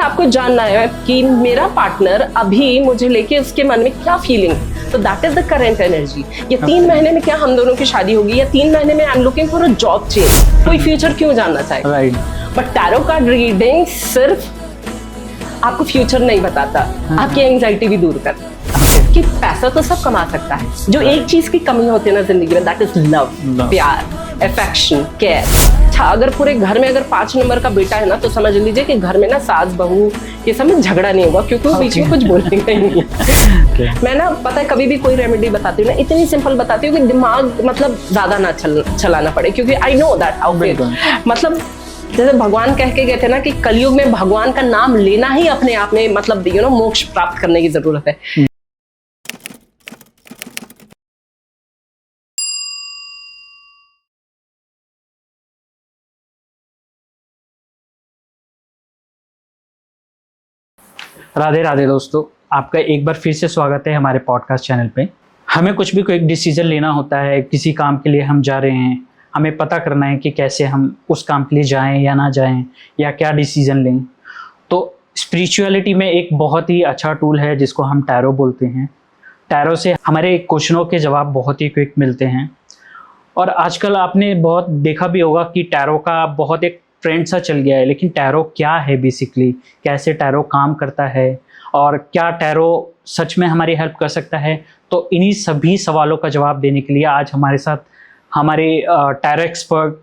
आपको जानना है कि मेरा पार्टनर अभी मुझे लेके उसके मन में क्या फीलिंग है, तो that is the current energy. ये 3 महीने में क्या हम दोनों की शादी होगी, या 3 महीने में I am looking for a job change, कोई फ्यूचर क्यों जानना चाहेगा। Right. But tarot card reading सिर्फ आपको फ्यूचर नहीं बताता, आपकी एंजाइटी भी दूर करता है। कि पैसा तो सब कमा सकता है, जो एक चीज की कमी होती है ना जिंदगी में, दैट इज लव, प्यार, अफेक्शन, केयर। अच्छा, अगर पूरे घर में अगर 5 नंबर का बेटा है ना, तो समझ लीजिए कि घर में ना सास बहू ये सब में झगड़ा नहीं होगा, क्योंकि वो बीच में कुछ बोलेगा ही नहीं। मैं ना पता है कभी भी कोई रेमेडी बताती हूँ ना, इतनी सिंपल बताती हूँ कि दिमाग मतलब ज्यादा ना चलाना पड़े, क्योंकि आई नो दैट हाउ मतलब जैसे भगवान कह के गए थे ना कि कलयुग में भगवान का नाम लेना ही अपने आप में मतलब यू नो मोक्ष प्राप्त करने की जरूरत है। राधे राधे दोस्तों, आपका एक बार फिर से स्वागत है हमारे पॉडकास्ट चैनल पे। हमें कुछ भी कोई डिसीजन लेना होता है, किसी काम के लिए हम जा रहे हैं, हमें पता करना है कि कैसे हम उस काम के लिए जाएं या ना जाएं, या क्या डिसीजन लें। तो स्पिरिचुअलिटी में एक बहुत ही अच्छा टूल है जिसको हम टैरो बोलते हैं। टैरो से हमारे क्वेश्चनों के जवाब बहुत ही क्विक मिलते हैं। और आजकल आपने बहुत देखा भी होगा कि टैरो का बहुत एक ट्रेंड सा चल गया है, लेकिन टैरो क्या है बेसिकली, कैसे टैरो काम करता है, और क्या टैरो सच में हमारी हेल्प कर सकता है। तो इन्हीं सभी सवालों का जवाब देने के लिए आज हमारे साथ हमारे टैरो एक्सपर्ट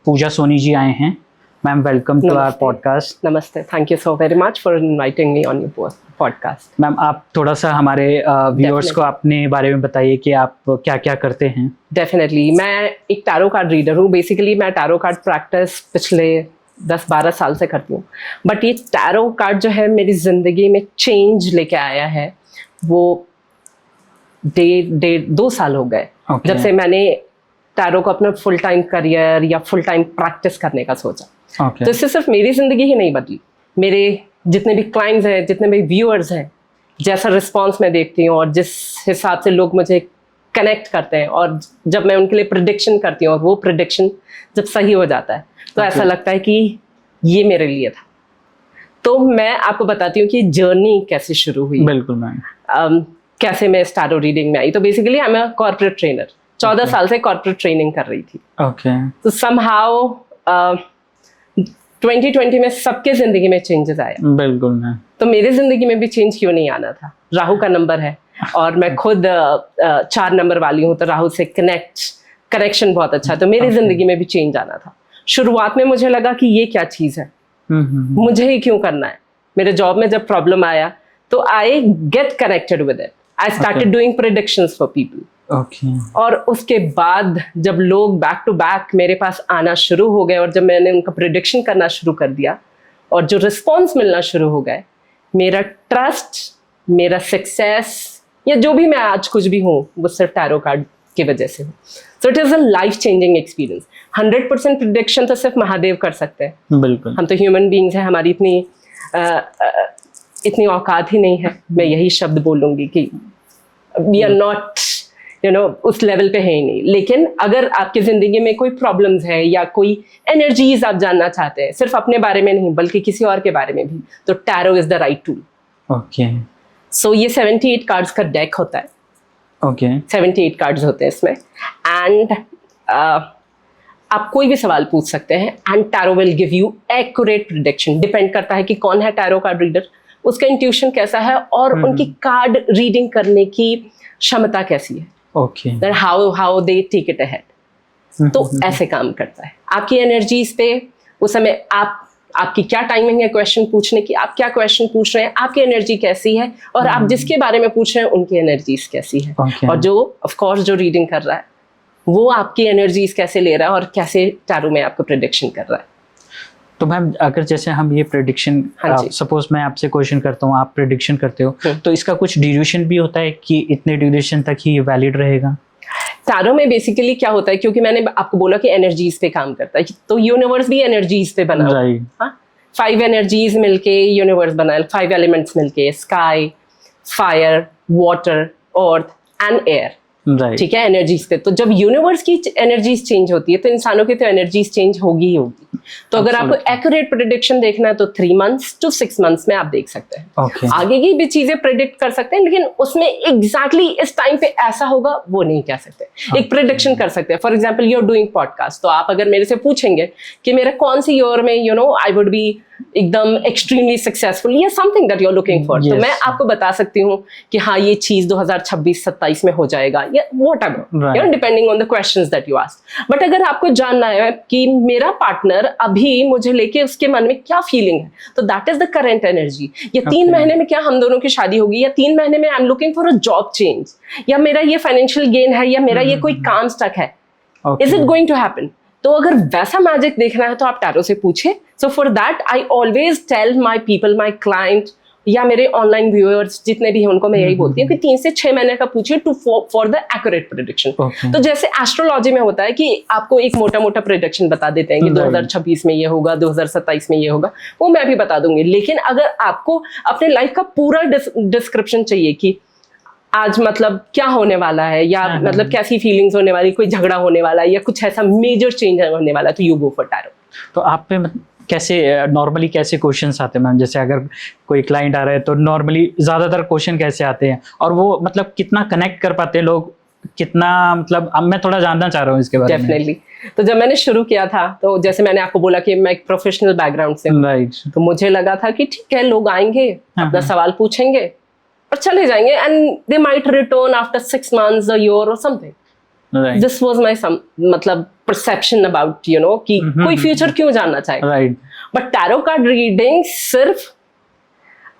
पूजा सोनी जी आए हैं। Ma'am, welcome to our podcast. नमस्ते, thank you so very much for inviting me on your podcast. Ma'am, आप थोड़ा सा हमारे व्यूअर्स को अपने बारे में बताइए कि आप क्या क्या करते हैं। डेफिनेटली, मैं एक टैरो कार्ड रीडर हूँ। बेसिकली मैं टैरो कार्ड प्रैक्टिस पिछले 10-12 साल से करती हूँ। बट ये टैरो कार्ड जो है मेरी जिंदगी में चेंज लेके आया है, वो 2 साल हो गए जब से मैंने टैरो को अपना फुल टाइम करियर या फुल टाइम प्रैक्टिस करने का सोचा। तो इससे सिर्फ मेरी जिंदगी ही नहीं बदली, मेरे जितने भी क्लाइंट्स हैं, जितने भी व्यूअर्स हैं, जैसा रिस्पॉन्स मैं देखती हूँ और जिस हिसाब से लोग मुझे कनेक्ट करते हैं, और जब मैं उनके लिए प्रेडिक्शन करती हूँ और वो प्रेडिक्शन जब सही हो जाता है तो ऐसा लगता है कि ये मेरे लिए था। तो मैं आपको बताती हूँ कि जर्नी कैसे शुरू हुई। बिल्कुल मैम। कैसे मैं टैरो रीडिंग में आई। तो basically I am a corporate trainer, 14 साल से कॉर्पोरेट ट्रेनिंग कर रही थी। तो समहाउ 2020 में सबके जिंदगी में चेंजेस आया। बिल्कुल मैम। तो मेरे जिंदगी में भी चेंज क्यों नहीं आना था। राहु का नंबर है और मैं खुद 4 नंबर वाली हूँ, तो राहु से कनेक्शन बहुत अच्छा है। तो मेरी जिंदगी में भी चेंज आना था। शुरुआत में मुझे लगा कि ये क्या चीज है, मुझे ही क्यों करना है। मेरे जॉब में जब प्रॉब्लम आया तो I get connected with it. I started doing predictions for people. और उसके बाद जब लोग बैक टू बैक मेरे पास आना शुरू हो गए और जब मैंने उनका प्रेडिक्शन करना शुरू कर दिया और जो रिस्पॉन्स मिलना शुरू हो गए, मेरा ट्रस्ट, मेरा सक्सेस, या जो भी मैं आज कुछ भी हूँ, वो सिर्फ टैरो कार्ड की वजह से हूँ। सो it is a life changing experience. 100% prediction तो सिर्फ महादेव कर सकते हैं। बिल्कुल। हम तो ह्यूमन बींग्स हैं, हमारी इतनी औकात ही नहीं है। मैं यही शब्द बोलूंगी कि वी आर नॉट उस लेवल पे है ही नहीं। लेकिन अगर आपकी जिंदगी में कोई प्रॉब्लम्स है या कोई एनर्जीज आप जानना चाहते हैं, सिर्फ अपने बारे में नहीं बल्कि किसी और के बारे में भी, तो tarot is the right tool. So ये 78 कार्ड्स का डेक होता है। 78 कार्ड्स होते हैं इसमें। एंड आप कोई भी सवाल पूछ सकते हैं and tarot will give you accurate prediction. Depend करता है कि कौन है टैरो कार्ड रीडर, उसका इंट्यूशन कैसा है और उनकी कार्ड रीडिंग करने की क्षमता कैसी है। Then how they take it ahead। तो ऐसे काम करता है। आपकी एनर्जीज पे उस समय आपकी क्या टाइमिंग है क्वेश्चन पूछने की, आप क्या क्वेश्चन पूछ रहे हैं, आपकी एनर्जी कैसी है, और आप जिसके बारे में पूछ रहे हैं उनकी एनर्जीज कैसी है। और जो ऑफ कोर्स जो रीडिंग कर रहा है वो आपकी एनर्जीज कैसे ले रहा है और कैसे टैरो में आपको प्रेडिक्शन कर रहा है। तो मैम, अगर जैसे हम ये प्रेडिक्शन, सपोज मैं आपसे क्वेश्चन करता हूँ, आप प्रेडिक्शन करते हो, तो इसका कुछ ड्यूरेशन भी होता है कि इतने ड्यूरेशन तक ही वैलिड रहेगा? टैरो में बेसिकली क्या होता है, क्योंकि मैंने आपको बोला कि एनर्जीज पे काम करता है, तो यूनिवर्स भी एनर्जीज पे बना हुआ है। 5 एनर्जीज मिलके यूनिवर्स बना है, 5 एलिमेंट्स मिलके, sky, fire, water, earth and air. Right. ठीक है, एनर्जीज पे। तो जब यूनिवर्स की एनर्जीज चेंज होती है तो इंसानों की तो एनर्जीज चेंज होगी ही होगी। तो अगर आपको एक्यूरेट प्रेडिक्शन देखना है तो 3 months to 6 months में आप देख सकते हैं। ओके। आगे की भी चीजें प्रेडिक्ट कर सकते हैं, लेकिन उसमें एग्जैक्टली इस टाइम पे ऐसा होगा वो नहीं कह सकते। एक प्रेडिक्शन कर सकते हैं। For example you are doing podcast, तो आप अगर मेरे से पूछेंगे कि मेरा कौन सी ईयर में आई वुड बी एकदम एक्सट्रीमली सक्सेसफुल या something that you are looking for, तो Yes. मैं आपको बता सकती हूँ कि हाँ ये चीज 2026-27 में हो जाएगा या whatever, depending on the questions that you ask. But अगर आपको जानना है कि मेरा पार्टनर अभी मुझे लेके उसके मन में क्या फीलिंग है, तो that is the current energy. या 3 महीने में क्या हम दोनों की शादी होगी, या 3 महीने में I am looking for a job change, या मेरा ये फाइनेंशियल गेन है, या मेरा ये कोई काम स्टक है, is it going to happen. तो अगर वैसा मैजिक देखना है तो आप टैरो से पूछे। So for that I always tell my people, my client या मेरे ऑनलाइन व्यूअर्स जितने भी हैं उनको मैं यही बोलती हूँ कि 3 से 6 महीने का पूछिए to for the accurate prediction. तो जैसे एस्ट्रोलॉजी में होता है कि आपको एक मोटा मोटा प्रेडिक्शन बता देते हैं कि 2026 में ये होगा, 2027 में ये होगा, वो मैं भी बता दूंगी। लेकिन अगर आपको अपने लाइफ का पूरा डिस्क्रिप्शन चाहिए कि आज मतलब क्या होने वाला है, या मतलब कैसी फीलिंग्स होने वाली, कोई झगड़ा होने वाला है, या कुछ ऐसा मेजर चेंज होने वाला है, तो यू गो फॉर टैरो। तो आप पे कैसे नॉर्मली कैसे क्वेश्चंस आते हैं मैम? जैसे अगर कोई क्लाइंट आ रहा है तो नॉर्मली ज्यादातर क्वेश्चन कैसे आते हैं, और वो मतलब कितना कनेक्ट कर पाते हैं लोग, कितना मतलब अब मैं थोड़ा जानना चाह रहा हूँ इसके बारे में। डेफिनेटली। तो जब मैंने शुरू किया था तो जैसे मैंने आपको बोला कि मैं एक प्रोफेशनल बैकग्राउंड से हूँ, राइट। तो मुझे लगा था कि ठीक है, लोग आएंगे, अपना सवाल पूछेंगे और चले जाएंगे, and they might return after 6 months, a year or something. Right. This was my मतलब परसेप्शन अबाउट कि कोई फ्यूचर क्यों जानना चाहेगा। Right. But tarot card reading सिर्फ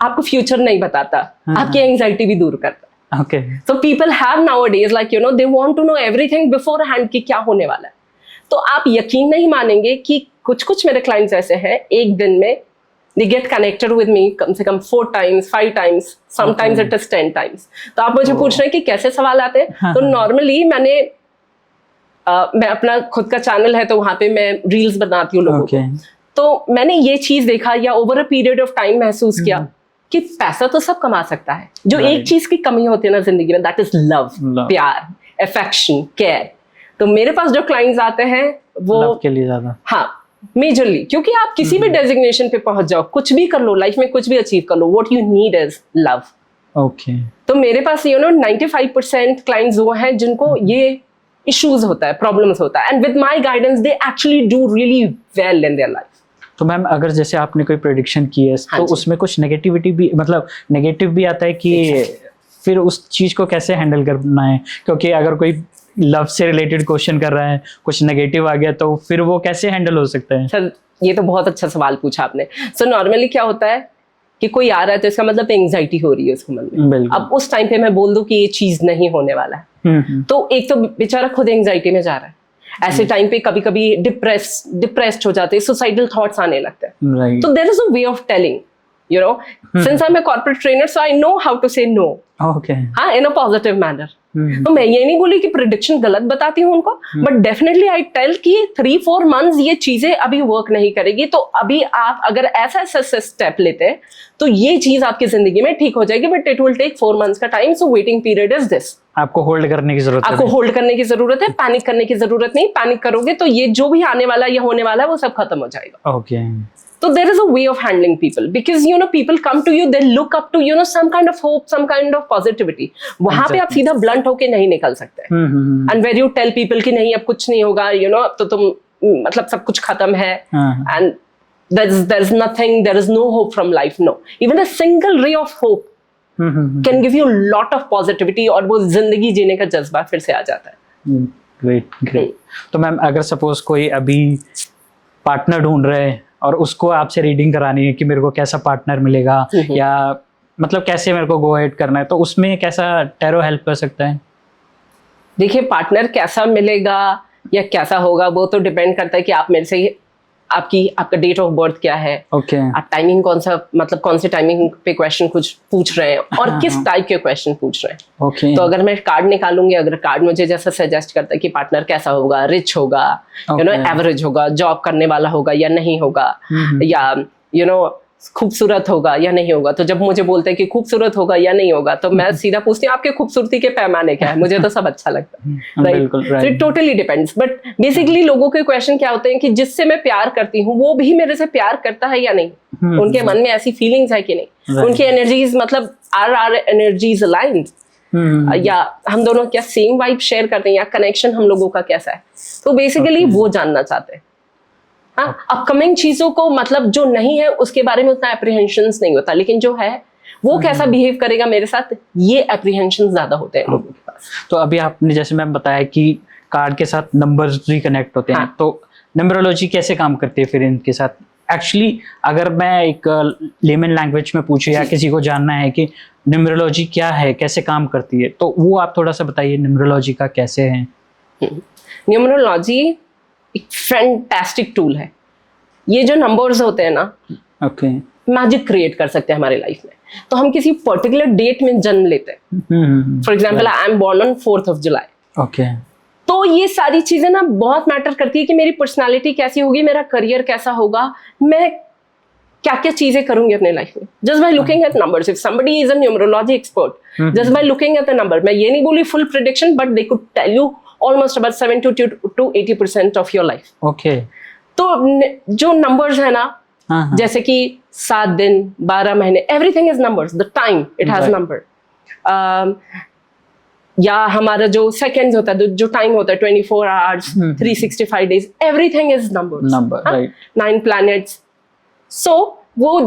आपको फ्यूचर नहीं बताता, आपकी एंजाइटी भी दूर करता है। Okay. So people have nowadays they want to know everything beforehand कि क्या होने वाला है। तो आप यकीन नहीं मानेंगे कि कुछ मेरे क्लाइंट्स ऐसे हैं, एक दिन में they get connected with me कम से कम 4 times, 5 times, sometimes it is 10 times। तो आप मुझे पूछ रहे हैं कि कैसे सवाल आते हैं। तो नॉर्मली मैं अपना खुद का चैनल है तो वहां पे मैं रील्स बनाती हूँ लोगों को। तो मैंने ये चीज देखा या over a period of time महसूस किया कि पैसा तो सब कमा सकता है, जो एक चीज की कमी होती है ना जिंदगी में, दैट इज लव, प्यार, अफेक्शन, केयर। तो मेरे पास जो क्लाइंट्स आते हैं वो लव के लिए ज्यादा, हाँ मेजरली, क्योंकि आप किसी भी डेजिग्नेशन पे पहुंच जाओ, कुछ भी कर लो लाइफ में, कुछ भी अचीव कर लो, what you need is love. Okay. तो मेरे पास 95% क्लाइंट्स वो हैं जिनको ये इश्यूज होता है, प्रॉब्लम्स होता है, and with my guidance they actually do really well in their life. तो मैम अगर जैसे आपने कोई प्रेडिक्शन की है तो उसमें कुछ नेगेटिविटी भी, मतलब नेगेटिव भी आता है कि फिर उस चीज को कैसे हैंडल करना है? क्योंकि अगर कोई लव से रिलेटेड क्वेश्चन कर रहा है, कुछ नेगेटिव आ गया, तो फिर वो कैसे हैंडल हो सकता है? सर ये तो बहुत अच्छा सवाल पूछा आपने। सो नॉर्मली क्या होता है कि कोई आ रहा है तो इसका मतलब एंग्जाइटी हो रही है उसके मन में। अब उस टाइम पे मैं बोल दूं कि ये चीज नहीं होने वाला है, तो एक तो बेचारा खुद एंग्जाइटी में जा रहा है। ऐसे टाइम पे कभी कभी डिप्रेस्ड हो जाते हैं, सुसाइडल थॉट्स आने लगते हैं। तो there is a way of telling, since I'm a corporate trainer, so I know how to say no. Okay. हाँ, in a positive manner. तो मैं ये नहीं बोली कि प्रेडिक्शन गलत बताती हूँ उनको, बट डेफिनेटली आई टेल कि 3-4 months ये चीजें अभी वर्क नहीं करेगी, तो अभी आप अगर ऐसा स्टेप लेते हैं तो ये चीज आपकी जिंदगी में ठीक हो जाएगी, but it will take 4 months का time. So waiting period is this. आपको होल्ड करने की जरूरत है, आपको होल्ड करने की जरूरत है, पैनिक करने की जरूरत नहीं। पैनिक करोगे तो ये जो भी आने वाला या होने वाला है वो सब खत्म हो जाएगा। Okay. So there is a way of handling people, because people come to you, they look up to some kind of hope, some kind of positivity. वहां पे आप सीधा blunt होके नहीं निकल सकते। And where you tell people कि नहीं अब कुछ नहीं होगा, अब तो तुम मतलब सब कुछ खत्म है, and there is nothing, there is no hope from life. No, even a single ray of hope can give you a lot of positivity, और वो जिंदगी जीने का जज्बा फिर से आ जाता है। ग्रेट। तो मैम अगर सपोज कोई अभी पार्टनर ढूंढ रहे हैं और उसको आपसे रीडिंग करानी है कि मेरे को कैसा पार्टनर मिलेगा, या मतलब कैसे मेरे को गो अहेड करना है, तो उसमें कैसा टैरो हेल्प कर सकता है? देखिए, पार्टनर कैसा मिलेगा या कैसा होगा वो तो डिपेंड करता है कि आप मेरे से आपका डेट ऑफ बर्थ क्या है, आप टाइमिंग कौन से टाइमिंग पे क्वेश्चन कुछ पूछ रहे हैं, और किस टाइप के क्वेश्चन पूछ रहे हैं। तो अगर मैं कार्ड निकालूंगी, अगर कार्ड मुझे जैसा सजेस्ट करता है कि पार्टनर कैसा होगा, रिच होगा, एवरेज होगा, जॉब करने वाला होगा या नहीं होगा, या खूबसूरत होगा या नहीं होगा, तो जब मुझे बोलते हैं कि खूबसूरत होगा या नहीं होगा, तो मैं सीधा पूछती हूँ आपके खूबसूरती के पैमाने क्या है, मुझे तो सब अच्छा लगता है, right. It totally depends, but basically लोगों के क्वेश्चन क्या होते हैं कि जिससे मैं प्यार करती हूँ वो भी मेरे से प्यार करता है या नहीं, उनके मन में ऐसी फीलिंग्स है कि नहीं, उनकी एनर्जीज मतलब आर एनर्जीज अलाइंड, या हम दोनों क्या सेम वाइब शेयर करते हैं, या कनेक्शन हम लोगों का कैसा है, तो बेसिकली वो जानना चाहते हैं। हाँ, अपकमिंग चीजों को मतलब जो नहीं है उसके बारे में उतना एप्रीहेंशंस नहीं होता, लेकिन जो है वो कैसा बिहेव करेगा मेरे साथ, ये एप्रीहेंशंस ज्यादा होते हैं लोगों के पास। तो अभी आपने जैसे मैम बताया कि कार्ड के साथ नंबर्स रिकनेक्ट होते हैं, तो न्यूमरोलॉजी कैसे काम करती है फिर इनके साथ? एक्चुअली अगर मैं एक लेमन लैंग्वेज में पूछूं या किसी को जानना है कि न्यूमरोलॉजी क्या है, कैसे काम करती है, तो वो आप थोड़ा सा बताइए न्यूमरोलॉजी का कैसे है। न्यूमरोलॉजी एक फैंटास्टिक टूल है। ये जो नंबर्स होते हैं ना, ओके, मैजिक क्रिएट कर सकते हैं हमारे लाइफ में। तो हम किसी पर्टिकुलर डेट में जन्म लेते हैं, for example I am born on 4th of July, okay, तो ये सारी चीजें ना बहुत मैटर करती है कि मेरी पर्सनालिटी कैसी होगी, मेरा करियर कैसा होगा, मैं क्या क्या चीजें करूंगी अपने लाइफ में, just by looking at numbers. If somebody is a numerology expert, just by looking at the number, मैं ये नहीं बोली full prediction, but they could tell you almost about 70 to 80% of your life. Okay, तो जो numbers है ना, जैसे कि 7 दिन, 12 महीने, everything is numbers, the time it has number, या हमारा जो सेकंड्स होता है, जो टाइम होता है 24 hours, 365 days, everything is numbers, right, 9 planets. So वो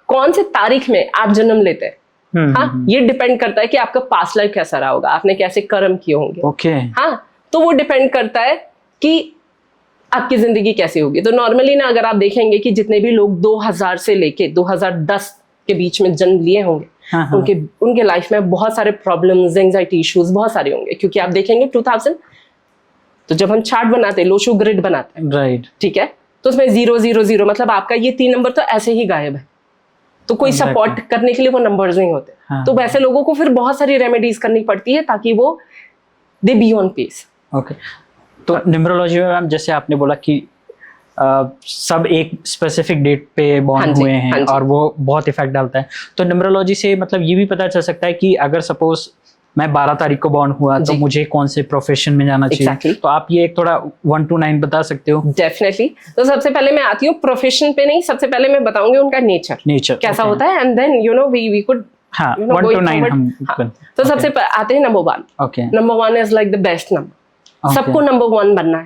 कौन से तारीख में आप जन्म लेते हैं, हाँ, ये डिपेंड करता है कि आपका पास्ट लाइफ कैसा रहा होगा, आपने कैसे कर्म किए होंगे, ओके, हाँ, तो वो डिपेंड करता है कि आपकी जिंदगी कैसी होगी। तो नॉर्मली ना अगर आप देखेंगे कि जितने भी लोग 2000 से लेके 2010 के बीच में जन्म लिए होंगे, उनके लाइफ में बहुत सारे प्रॉब्लम्स, एंजाइटी इश्यूज बहुत सारे होंगे, क्योंकि आप देखेंगे 2000, तो जब हम चार्ट बनाते हैं, लोशो ग्रिड बनाते हैं, राइट, ठीक है, तो उसमें 0 0 0 मतलब आपका ये 3 नंबर तो ऐसे ही गायब है, तो कोई सपोर्ट करने के लिए वो नंबर्स नहीं होते। तो वैसे लोगों को फिर बहुत सारी रेमेडीज करनी पड़ती है ताकि वो they be on pace. Okay, तो न्यूमरोलॉजी में मैम जैसे आपने बोला कि सब एक स्पेसिफिक डेट पे बॉर्न हुए हैं और वो बहुत इफेक्ट डालता है, तो न्यूमरोलॉजी से मतलब ये भी पता चल सकता है कि अगर सपोज मैं 12 तारीख को बॉर्न हुआ तो मुझे कौन से प्रोफेशन में जाना चाहिए, तो आप ये एक थोड़ा 1 to 9 बता सकते हो? डेफिनेटली। तो सबसे पहले मैं आती हूँ प्रोफेशन पे नहीं, सबसे पहले मैं बताऊंगी उनका नेचर कैसा होता है, and then you know we could 1 to 9 हम। तो सबसे आते हैं number 1। Okay, number 1 is like the best number, सबको नंबर 1 बनना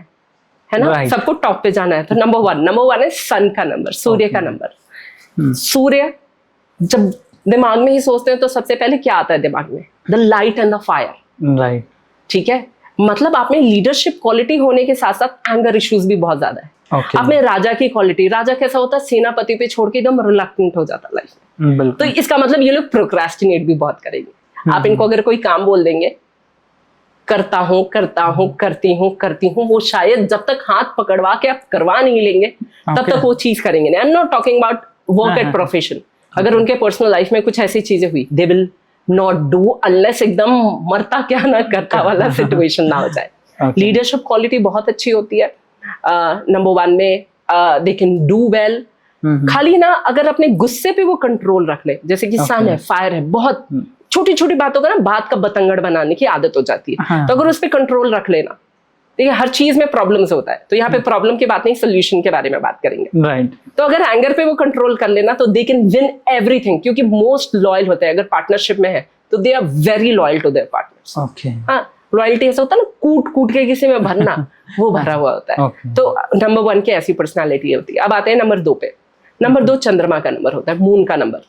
है ना, सबको टॉप पे जाना है, तो नंबर 1 है सन का नंबर, सूर्य का नंबर। सूर्य जब दिमाग में ही सोचते हैं तो सबसे पहले क्या आता है दिमाग में, the light and the fire, right, ठीक है, मतलब आप में लीडरशिप क्वालिटी होने के साथ साथ एंगर इश्यूज भी बहुत ज्यादा है। आप में राजा की क्वालिटी, राजा कैसा होता है, सेनापति पे छोड़ के एकदम रिलक्टेंट हो जाता लाइफ में, तो इसका मतलब ये लोग प्रोक्रेस्टिनेट भी बहुत करेंगे। आप इनको अगर कोई काम बोल देंगे, करता हूँ करती हूँ, वो शायद जब तक हाथ पकड़वा के आप करवा नहीं लेंगे तब तक वो चीज करेंगे नहीं। आई am not talking about work at profession, अगर उनके पर्सनल लाइफ में कुछ ऐसी चीजें हुई, they will not do unless एकदम मरता क्या ना करता वाला सिचुएशन ना हो जाए। लीडरशिप क्वालिटी बहुत अच्छी होती है नंबर 1 में, दे कैन डू वेल। खाली ना अगर अपने गुस्से पे वो कंट्रोल रख ले, जैसे कि सन है, फायर है, बहुत छोटी छोटी बातों का ना बात का बतंगड़ बनाने की आदत हो जाती है, तो अगर उस पर कंट्रोल रख लेना, देखिए हर चीज में प्रॉब्लम्स होता है, तो यहाँ पे प्रॉब्लम की बात नहीं, सोल्यूशन के बारे में बात करेंगे, राइट। तो अगर एंगर पे वो कंट्रोल कर लेना तो दे कैन विन एवरीथिंग, क्योंकि मोस्ट लॉयल होते हैं, अगर पार्टनरशिप में है तो they are very loyal to their partners. Okay, हाँ, लॉयल्टी ऐसा होता है ना, कूट के किसी में भरना, वो भरा हुआ होता है। तो नंबर 1 की ऐसी पर्सनैलिटी होती है। अब आते हैं नंबर 2 पे। नंबर 2 चंद्रमा का नंबर होता है, मून का नंबर।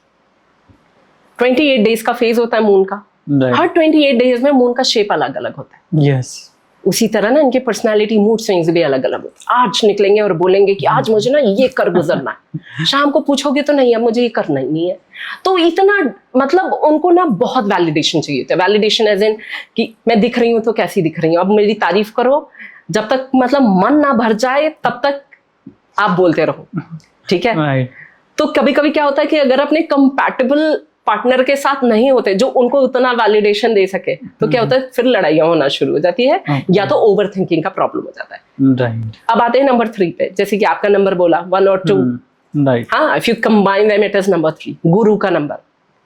28 डेज का फेज होता है मून का, हर 28 डेज में मून का शेप अलग अलग होता है। यस, उसी तरह ना इनके पर्सनालिटी, मूड स्विंग्स भी अलग अलग होते हैं। आज निकलेंगे और बोलेंगे कि आज मुझे ना ये कर गुजरना है, शाम को पूछोगे तो नहीं अब मुझे ये करना ही नहीं है। तो इतना मतलब उनको ना बहुत वैलिडेशन चाहिए होता है। वैलिडेशन एज इन कि मैं दिख रही हूँ तो कैसी दिख रही हूँ, अब मेरी तारीफ करो, जब तक मतलब मन ना भर जाए तब तक आप बोलते रहो, ठीक है। तो कभी कभी क्या होता है कि अगर अपने कंपैटिबल पार्टनर के साथ नहीं होते जो उनको उतना वैलिडेशन दे सके, तो क्या होता है, फिर लड़ाइयाँ होना शुरू हो जाती है, या तो ओवर थिंकिंग का प्रॉब्लम हो जाता है। अब आते हैं नंबर 3 पे, जैसे कि आपका नंबर बोला 1 और 2, राइट। हाँ, if you combine them it is number 3, गुरु का नंबर।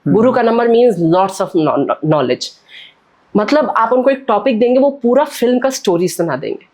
गुरु का number means lots of knowledge. मतलब आप उनको एक टॉपिक देंगे, वो पूरा फिल्म का स्टोरी सुना देंगे।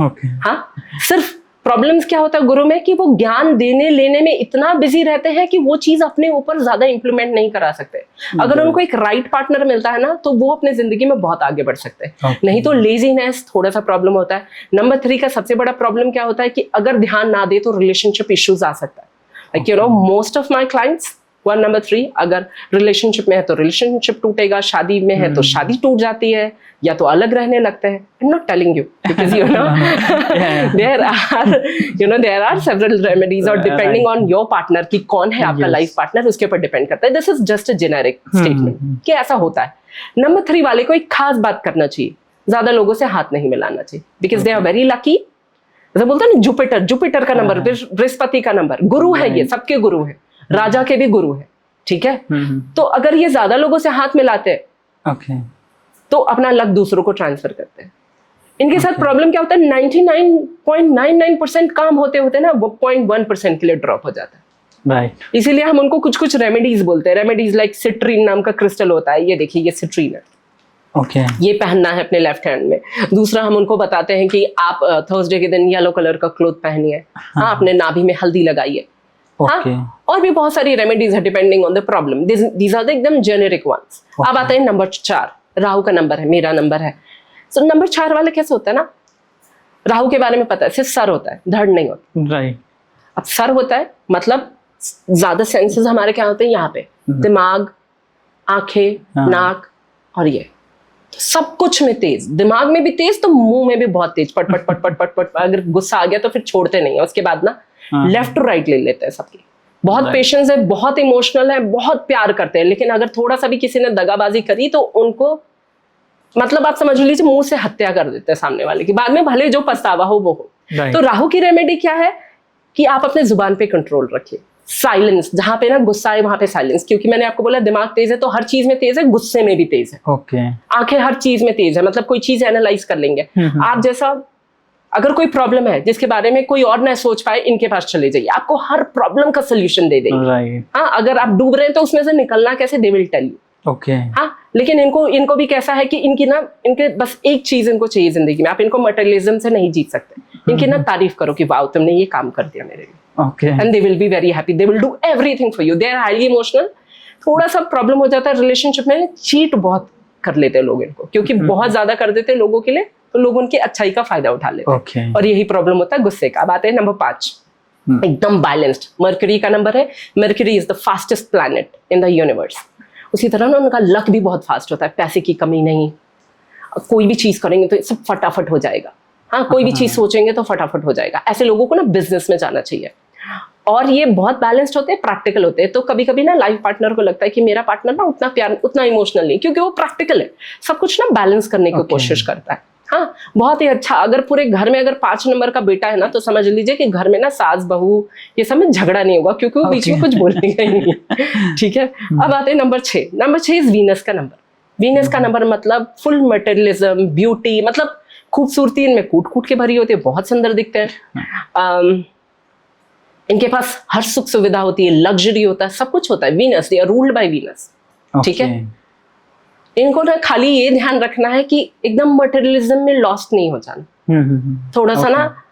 ओके। हाँ, सिर्फ प्रॉब्लम्स क्या होता है गुरु में कि वो ज्ञान देने लेने में इतना बिजी रहते हैं कि वो चीज अपने ऊपर ज्यादा इंप्लीमेंट नहीं करा सकते। अगर उनको एक राइट पार्टनर मिलता है ना, तो वो अपने जिंदगी में बहुत आगे बढ़ सकते हैं। नहीं तो लेजीनेस थोड़ा सा प्रॉब्लम होता है। नंबर 3 का सबसे बड़ा प्रॉब्लम क्या होता है कि अगर ध्यान ना दे तो रिलेशनशिप इश्यूज आ सकता है। Like you no, most of my clients one number 3, अगर रिलेशनशिप में है तो रिलेशनशिप टूटेगा, शादी में है तो शादी टूट जाती है, या तो अलग रहने लगते हैं। I am not telling you because you know there are several remedies, और डिपेंडिंग ऑन योर पार्टनर कि कौन है आपका लाइफ पार्टनर, उसके ऊपर डिपेंड करता है। This is just a generic statement कि ऐसा होता है। नंबर 3 वाले को एक खास बात करना चाहिए, ज्यादा लोगों से हाथ नहीं मिलाना चाहिए, because they are very lucky. जैसे बोलते हैं ना, जुपिटर का नंबर, बृहस्पति का नंबर, गुरु है, ये सबके गुरु है, राजा के भी गुरु है, ठीक है। तो अगर ये ज्यादा लोगों से हाथ मिलाते हैं तो अपना लक दूसरों को ट्रांसफर करते हैं। इनके साथ प्रॉब्लम क्या होता है, 99.99% काम होते होते ना वो 0.1% के लिए ड्रॉप हो जाता है। राइट। इसीलिए हम उनको कुछ कुछ रेमेडीज बोलते हैं। रेमेडीज लाइक सिट्रीन नाम का क्रिस्टल होता है, ये देखिए, ये सिट्रीन है। ओके। ये पहनना है अपने लेफ्ट हैंड में। दूसरा, हम उनको बताते हैं कि आप थर्सडे के दिन येलो कलर का क्लोथ पहनिए। हाँ, अपने नाभि में हल्दी लगाइए। हाँ, और भी बहुत सारी रेमेडीज है depending on the problem. These are the एकदम जेनेरिक वंस। अब आते हैं नंबर 4, राहु का नंबर है, मेरा नंबर है। सो नंबर 4 वाले कैसे होता है ना, राहु के बारे में पता है, सिर्फ सर होता है, धड़ नहीं होता। राइट। अब सर होता है मतलब ज्यादा सेंसेस हमारे क्या होते हैं यहाँ पे, दिमाग, आंखें, नाक, और ये सब कुछ में तेज। दिमाग में भी तेज तो मुंह में भी बहुत तेज, पट पट पट पट पट पट। अगर गुस्सा आ गया तो फिर छोड़ते नहीं है, उसके बाद ना लेफ्ट टू राइट ले लेते हैं सबकी। बहुत पेशेंस है, बहुत इमोशनल है, बहुत प्यार करते हैं, लेकिन अगर थोड़ा सा भी किसी ने दगाबाजी करी तो उनको, मतलब आप समझ लीजिए, मुंह से हत्या कर देते हैं सामने वाले की। बाद में भले जो पछतावा हो वो हो। तो राहु की रेमेडी क्या है कि आप अपने जुबान पे कंट्रोल रखिए, साइलेंस। जहां पे ना गुस्सा है वहां पे साइलेंस, क्योंकि मैंने आपको बोला दिमाग तेज है तो हर चीज में तेज है, गुस्से में भी तेज है। ओके। आंखें हर चीज में तेज है, मतलब कोई चीज एनालाइज कर लेंगे आप। जैसा अगर कोई प्रॉब्लम है जिसके बारे में कोई और ना सोच पाए, इनके पास चले जाइए, आपको हर प्रॉब्लम का सोल्यूशन दे देंगे। हाँ, अगर आप डूब रहे हैं तो उसमें से निकलना कैसे, they will tell you. Okay. हाँ, लेकिन इनको भी कैसा है कि इनके बस एक चीज इनको चाहिए जिंदगी में। आप इनको मटेरियलिज्म से नहीं जीत सकते। इनकी ना तारीफ करो कि वाओ तुमने ये काम कर दिया मेरे लिए। Okay. And they will be very happy, they will do everything for you. They are highly emotional. थोड़ा सा प्रॉब्लम हो जाता है रिलेशनशिप में, चीट बहुत कर लेते हैं लोग इनको, क्योंकि बहुत ज्यादा कर देते हैं लोगों के लिए, तो लोग उनकी अच्छाई का फायदा उठा लेते हैं। और यही प्रॉब्लम होता है गुस्से का। अब आते हैं नंबर 5, एकदम बैलेंस्ड। मरकरी का नंबर है। Mercury is the fastest planet in the universe. उसी तरह ना उनका लक भी बहुत फास्ट होता है, पैसे की कमी नहीं, कोई भी चीज करेंगे तो सब फटाफट हो जाएगा। हाँ, कोई भी चीज सोचेंगे तो फटाफट हो जाएगा। ऐसे लोगों को ना बिजनेस में जाना चाहिए। और ये बहुत बैलेंस्ड होते हैं, प्रैक्टिकल होते हैं। तो कभी कभी ना लाइफ पार्टनर को लगता है कि मेरा पार्टनर ना उतना प्यार, उतना इमोशनल नहीं, क्योंकि वो प्रैक्टिकल है, सब कुछ ना बैलेंस करने की कोशिश करता है। हाँ, बहुत ही अच्छा। अगर पूरे घर में अगर 5 नंबर का बेटा है ना, तो समझ लीजिए कि घर में ना सास बहू ये सब में झगड़ा नहीं होगा, क्योंकि वो बीच में कुछ बोलेगा ही नहीं। ठीक है। अब आते हैं नंबर 6। नंबर 6 इज वीनस का नंबर। वीनस का नंबर मतलब फुल मटेरियलिज्म, ब्यूटी, मतलब खूबसूरती इनमें कूट कूट के भरी होती है, बहुत सुंदर दिखते हैं। इनके पास हर सुख सुविधा होती है, लग्जरी होता है, सब कुछ होता है। Venus, they are ruled by Venus. ठीक है। इनको ना खाली ये ध्यान रखना है कि एकदम मटेरियलिज्म में लॉस्ट नहीं हो जाना। थोड़ा सा ना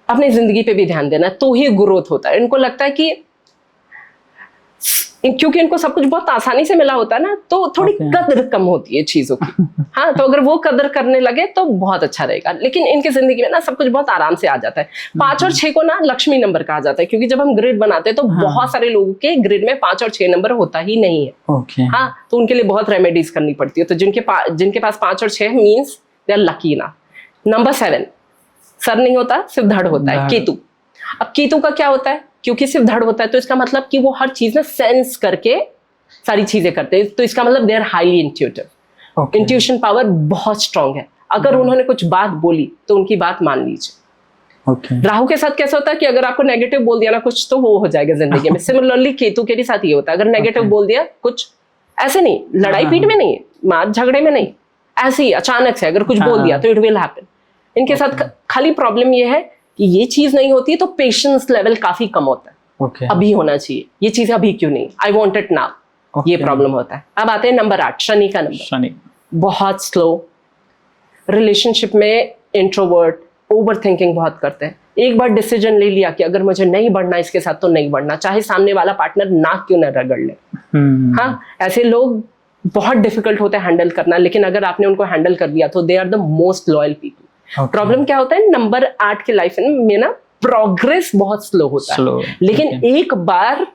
अपनी जिंदगी पे भी ध्यान देना, तो ही ग्रोथ होता है। इनको लगता है कि क्योंकि इनको सब कुछ बहुत आसानी से मिला होता है ना, तो थोड़ी कदर कम होती है चीजों की। हाँ, तो अगर वो कदर करने लगे तो बहुत अच्छा रहेगा। लेकिन इनकी जिंदगी में ना सब कुछ बहुत आराम से आ जाता है। 5 और 6 को ना लक्ष्मी नंबर कहा जाता है, क्योंकि जब हम ग्रिड बनाते हैं तो बहुत सारे लोगों के ग्रिड में 5 और 6 नंबर होता ही नहीं है। हाँ, तो उनके लिए बहुत रेमेडीज करनी पड़ती है। तो जिनके पास 5 और 6 मीन्स दे आर लकी ना। नंबर 7, सर नहीं होता, सिर्फ धड़ होता है, केतु। अब केतु का क्या होता है, क्योंकि सिर्फ धड़ होता है तो इसका मतलब कि वो हर चीज ना सेंस करके सारी चीजें करते हैं। तो इसका मतलब they are highly intuitive. Intuition power बहुत स्ट्रांग है। अगर उन्होंने कुछ बात बोली तो उनकी बात मान लीजिए। राहु के साथ कैसा होता है कि अगर आपको नेगेटिव बोल दिया ना कुछ, तो वो हो जाएगा जिंदगी में। सिमिलरली केतु के साथ ये होता है, अगर नेगेटिव बोल दिया कुछ, ऐसे नहीं लड़ाई पीट में नहीं, मार झगड़े में नहीं, ऐसे ही अचानक से अगर कुछ बोल दिया तो इट विल हैपन। इनके साथ खाली प्रॉब्लम ये है कि ये चीज नहीं होती तो पेशेंस लेवल काफी कम होता है। ओके अभी होना चाहिए, ये चीजें अभी क्यों नहीं, आई वॉन्ट इट नाउ, ये प्रॉब्लम होता है। अब आते हैं नंबर 8, शनि का नंबर। शनि बहुत स्लो, रिलेशनशिप में इंट्रोवर्ट, ओवर थिंकिंग बहुत करते हैं। एक बार डिसीजन ले लिया कि अगर मुझे नहीं बढ़ना इसके साथ तो नहीं बढ़ना, चाहे सामने वाला पार्टनर नाक क्यों न रगड़ ले। हाँ, ऐसे लोग बहुत डिफिकल्ट होते हैं हैंडल करना, लेकिन अगर आपने उनको हैंडल कर दिया तो they are the most loyal people. Problem क्या होता है, नंबर 8 के लाइफ में ना प्रोग्रेस बहुत स्लो होता है, लेकिन एक बार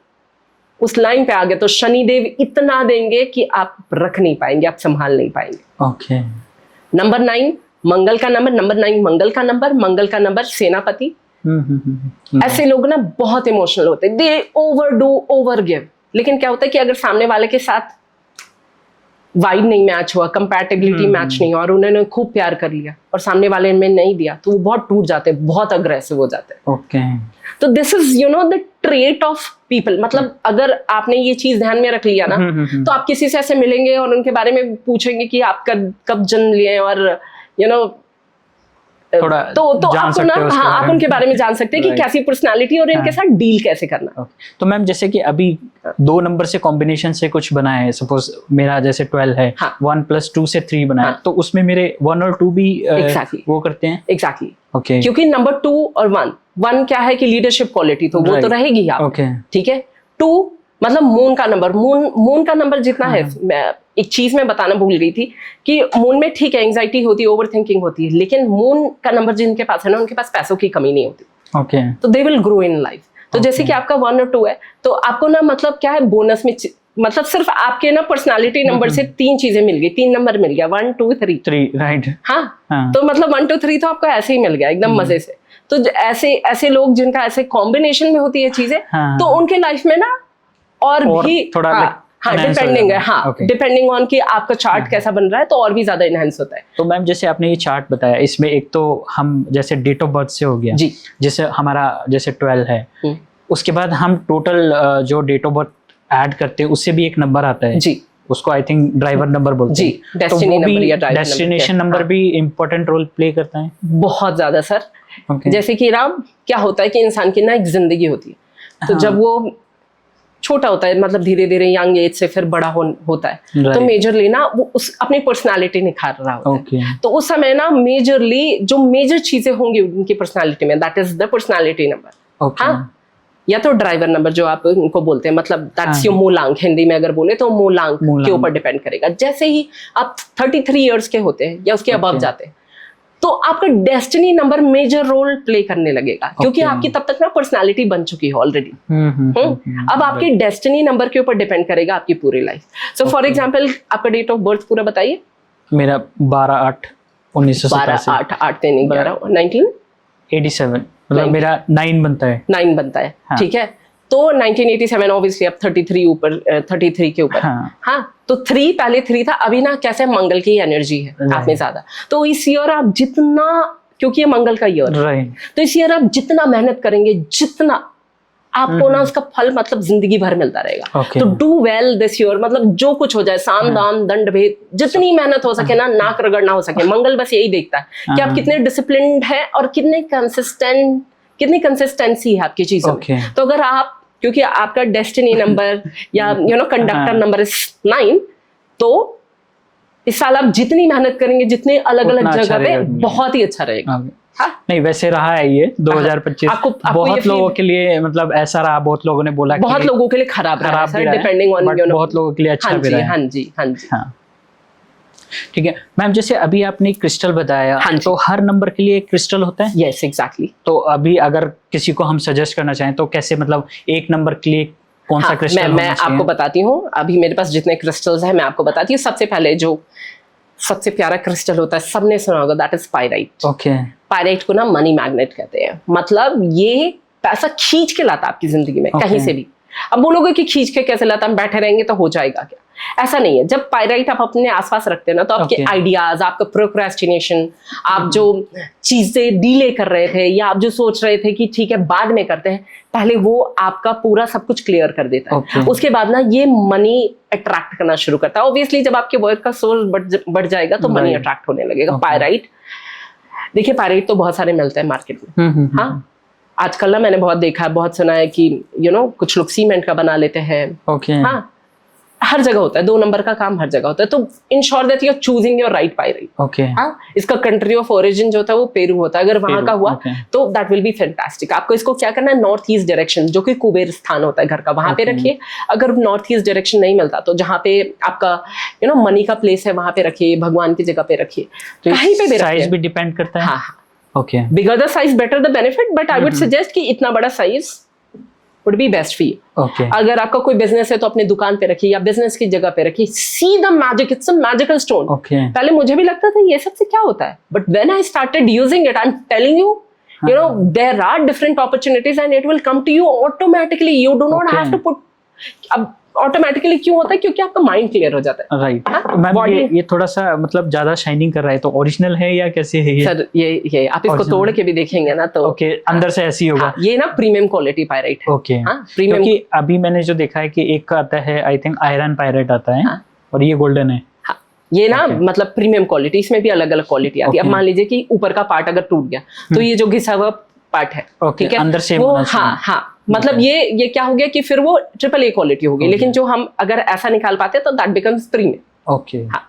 उस लाइन पे आ गए तो शनिदेव इतना देंगे कि आप रख नहीं पाएंगे, आप संभाल नहीं पाएंगे। ओके नंबर 9 मंगल का नंबर, नंबर 9 मंगल का नंबर, मंगल का नंबर सेनापति। ऐसे लोग ना बहुत इमोशनल होते हैं, दे ओवर डू ओवर गिव, लेकिन क्या होता है कि अगर सामने वाले के साथ वाइब नहीं मैच हुआ, कंपैटिबिलिटी मैच नहीं हुआ और उन्होंने खूब प्यार कर लिया और सामने वाले में नहीं दिया, तो वो बहुत टूट जाते हैं, बहुत अग्रेसिव हो जाते हैं। ओके तो this is you know the trait of people. मतलब अगर आपने ये चीज ध्यान में रख लिया ना, तो आप किसी से ऐसे मिलेंगे और उनके बारे में पूछेंगे कि आप कब जन्म लिए और यू नो थोड़ा तो जान आपको सकते ना, हो उसके हाँ, बारे आप में। उनके बारे में जान सकते हैं कि Right. कैसी पर्सनालिटी और इनके साथ डील कैसे करना। तो मैम जैसे कि अभी 2 नंबर से कॉम्बिनेशन से कुछ बना है, सपोज मेरा जैसे 12 है, हाँ. 1 + 2 से 3 बना है, हाँ. तो उसमें मेरे 1 और 2 भी Exactly. वो करते हैं। एग्जैक्टली ओके क्योंकि नंबर 2 और 1 क्या है कि लीडरशिप क्वालिटी, तो वो Right. तो रहेगी आप। ओके ठीक है, 2 मतलब मून का नंबर, मून का नंबर जितना है, मैं एक चीज में बताना भूल गई थी कि मून में ठीक है एंजाइटी होती है, ओवर थिंकिंग होती है, लेकिन मून का नंबर जिनके पास है ना, उनके पास पैसों की कमी नहीं होती। ओके तो they will grow in life. तो जैसे कि आपका 1 और 2 है, तो आपको ना मतलब क्या है, बोनस में मतलब सिर्फ आपके ना पर्सनालिटी नंबर से 3 चीजें मिल गई, 3 नंबर मिल गया, 1 2 3। 3 राइट। हाँ, तो मतलब 1 2 3 तो आपको ऐसे ही मिल गया एकदम मजे से। तो ऐसे लोग जिनका ऐसे कॉम्बिनेशन में होती है चीजें, तो उनके लाइफ में ना और भी थोड़ा हाँ डिपेंडिंग है, हाँ डिपेंडिंग ऑन कि आपका चार्ट कैसा बन रहा है, तो और भी ज्यादा इनहेंस होता है। तो मैम जैसे आपने ये चार्ट बताया, इसमें एक तो हम जैसे डेट ऑफ बर्थ से हो गया जी, जैसे हमारा जैसे 12 है, उसके बाद हम टोटल जो डेट ऑफ बर्थ ऐड करते हैं उससे भी एक नंबर आता है जी, उसको आई थिंक ड्राइवर नंबर बोलते हैं। जी, डेस्टिनी नंबर या ड्राइवर नंबर, डेस्टिनेशन नंबर भी इम्पोर्टेंट रोल प्ले करता है बहुत ज्यादा सर। Okay. जैसे कि राम क्या होता है कि इंसान की ना एक जिंदगी होती है, तो जब वो छोटा होता है, मतलब धीरे धीरे यंग एज से फिर बड़ा होता है, तो मेजरली ना वो उस अपनी पर्सनालिटी निखार रहा होता है। तो उस समय ना मेजरली जो मेजर चीजें होंगी उनकी पर्सनालिटी में, that is the personality number. हाँ, या तो ड्राइवर नंबर जो आप उनको बोलते हैं, मतलब दैट्स योर मूलांक, हिंदी में अगर बोले तो मूलांक के ऊपर डिपेंड करेगा। जैसे ही आप 33 इयर्स के होते हैं या उसके अबव जाते हैं, तो आपका destiny number major role play करने लगेगा, क्योंकि आपकी तब तक ना पर्सनालिटी बन चुकी है ऑलरेडी। अब आपकी डेस्टिनी नंबर के ऊपर डिपेंड करेगा आपकी पूरी लाइफ। सो फॉर एग्जांपल आपका डेट ऑफ बर्थ पूरा बताइए। मेरा 12/8/1987। 1987, मतलब मेरा 9 बनता है। 9 बनता है, ठीक है। तो 1987 ऑब्वियसली अब 33 ऊपर, 33 के ऊपर। हाँ, तो 3 पहले 3 था, अभी ना कैसे मंगल की एनर्जी है आप में ज्यादा, तो इस ईयर आप जितना, क्योंकि ये मंगल का ईयर है, तो इस ईयर आप जितना मेहनत करेंगे, जितना आपको ना उसका फल मतलब जिंदगी भर मिलता रहेगा। तो डू वेल दिस ईयर, मतलब जो कुछ हो जाए, साम दाम दंड भेद, जितनी मेहनत हो सके ना, नाक रगड़ना हो सके। मंगल बस यही देखता है कि आप कितने डिसिप्लिन्ड है और कितनी कंसिस्टेंसी है आपकी चीजों में। तो अगर आप, क्योंकि आपका डेस्टिनी नंबर या कंडक्टर नंबर इज 9, तो इस साल आप जितनी मेहनत करेंगे, जितने अलग अलग जगह पे, बहुत ही अच्छा रहेगा। नहीं वैसे रहा है ये 2025 बहुत लोगों के लिए, मतलब ऐसा रहा, बहुत लोगों ने बोला, बहुत लोगों के लिए खराब रहा है सर, डिपेंडिंग ऑन बहुत लोगों के लिए अच्छा भी रहा है। हाँ जी, हाँ जी, हाँ ठीक है मैम। जैसे अभी आपने क्रिस्टल बताया, तो हर नंबर के लिए एक क्रिस्टल होता है? Yes exactly. तो अभी अगर किसी को हम सजेस्ट करना चाहें तो कैसे, मतलब एक नंबर के लिए कौन सा क्रिस्टल? मैं आपको बताती हूँ, अभी मेरे पास जितने क्रिस्टल्स हैं मैं आपको बताती हूँ। सबसे पहले जो सबसे प्यारा क्रिस्टल होता है, सबने सुना होगा, that is pyrite. Okay, pyrite को ना मनी मैग्नेट कहते हैं, मतलब ये पैसा खींच के लाता आपकी जिंदगी में कहीं से भी। अब बोलोगे कि खींच के कैसे लाता, हम बैठे रहेंगे तो हो जाएगा क्या? ऐसा नहीं है। जब पायराइट आप अपने आसपास रखते हैं ना, तो आपके आइडियाज, आपका प्रोक्रेस्टिनेशन, आप जो चीजें डीले कर रहे थे या आप जो सोच रहे थे कि ठीक है बाद में करते हैं, पहले वो आपका पूरा सब कुछ क्लियर कर देता है। उसके बाद ना ये मनी अट्रैक्ट करना शुरू करता है। ऑब्वियसली जब आपके वर्क का सोर्स बढ़ जाएगा तो मनी अट्रैक्ट होने लगेगा। पायराइट, देखिए पायराइट तो बहुत सारे मिलते हैं मार्केट में। हाँ, आजकल ना मैंने बहुत देखा है, बहुत सुना है कि कुछ लोग सीमेंट का बना लेते हैं। ओके। हाँ, हर जगह होता है, 2 नंबर का काम हर जगह होता है। तो ensure that you are choosing your right pyrite. Okay. हाँ, इसका कंट्री ऑफ ओरिजिन जो होता है वो पेरू होता है। अगर वहां का हुआ तो दैट विल बी फैंटास्टिक। आपको इसको क्या करना है, नॉर्थ ईस्ट डायरेक्शन, जो कि कुबेर स्थान होता है घर का, वहां पे रखिए। अगर नॉर्थ ईस्ट डायरेक्शन नहीं मिलता तो जहाँ पे आपका मनी का प्लेस है वहां पे रखिए, भगवान की जगह पे रखिए, कहीं पे भी साइज भी डिपेंड करता है। हाँ, okay. Bigger the size better the benefit, but I would suggest कि इतना बड़ा size would be best for you. Okay. अगर आपका कोई बिजनेस है तो अपने दुकान पे रखिए या बिजनेस की जगह पे रखिए। See the magic, it's a magical stone. Okay. पहले मुझे भी लगता था ये सबसे क्या होता है, but when I started using it, I am telling you, there are different opportunities and it will come to you automatically. You do not have to put. अब ऑटोमेटिकली क्यों होता है, क्योंकि आपका माइंड क्लियर हो जाता है। राइट। मैम ये थोड़ा सा मतलब ज्यादा शाइनिंग कर रहा है, तो ओरिजिनल है या कैसे है ये? सर ये आप इसको तोड़ के भी देखेंगे ना तो ओके, अंदर से ऐसी होगा। ये ना प्रीमियम क्वालिटी पायराइट है। ओके। प्रीमियम। क्योंकि अभी मैंने जो देखा है कि एक आता है आई थिंक आयरन पायराइट आता है, और ये गोल्डन है। ये ना मतलब प्रीमियम क्वालिटी, इसमें भी अलग अलग क्वालिटी आती है। अब मान लीजिए कि ऊपर का पार्ट अगर टूट गया तो ये जो घिसा हुआ पार्ट है, ठीक है, अंदर से वो हाँ मतलब ये क्या हो गया कि फिर वो AAA क्वालिटी होगी। लेकिन जो हम अगर ऐसा निकाल पाते हैं तो दैट बिकम्स प्रीमियम। ओके। हाँ,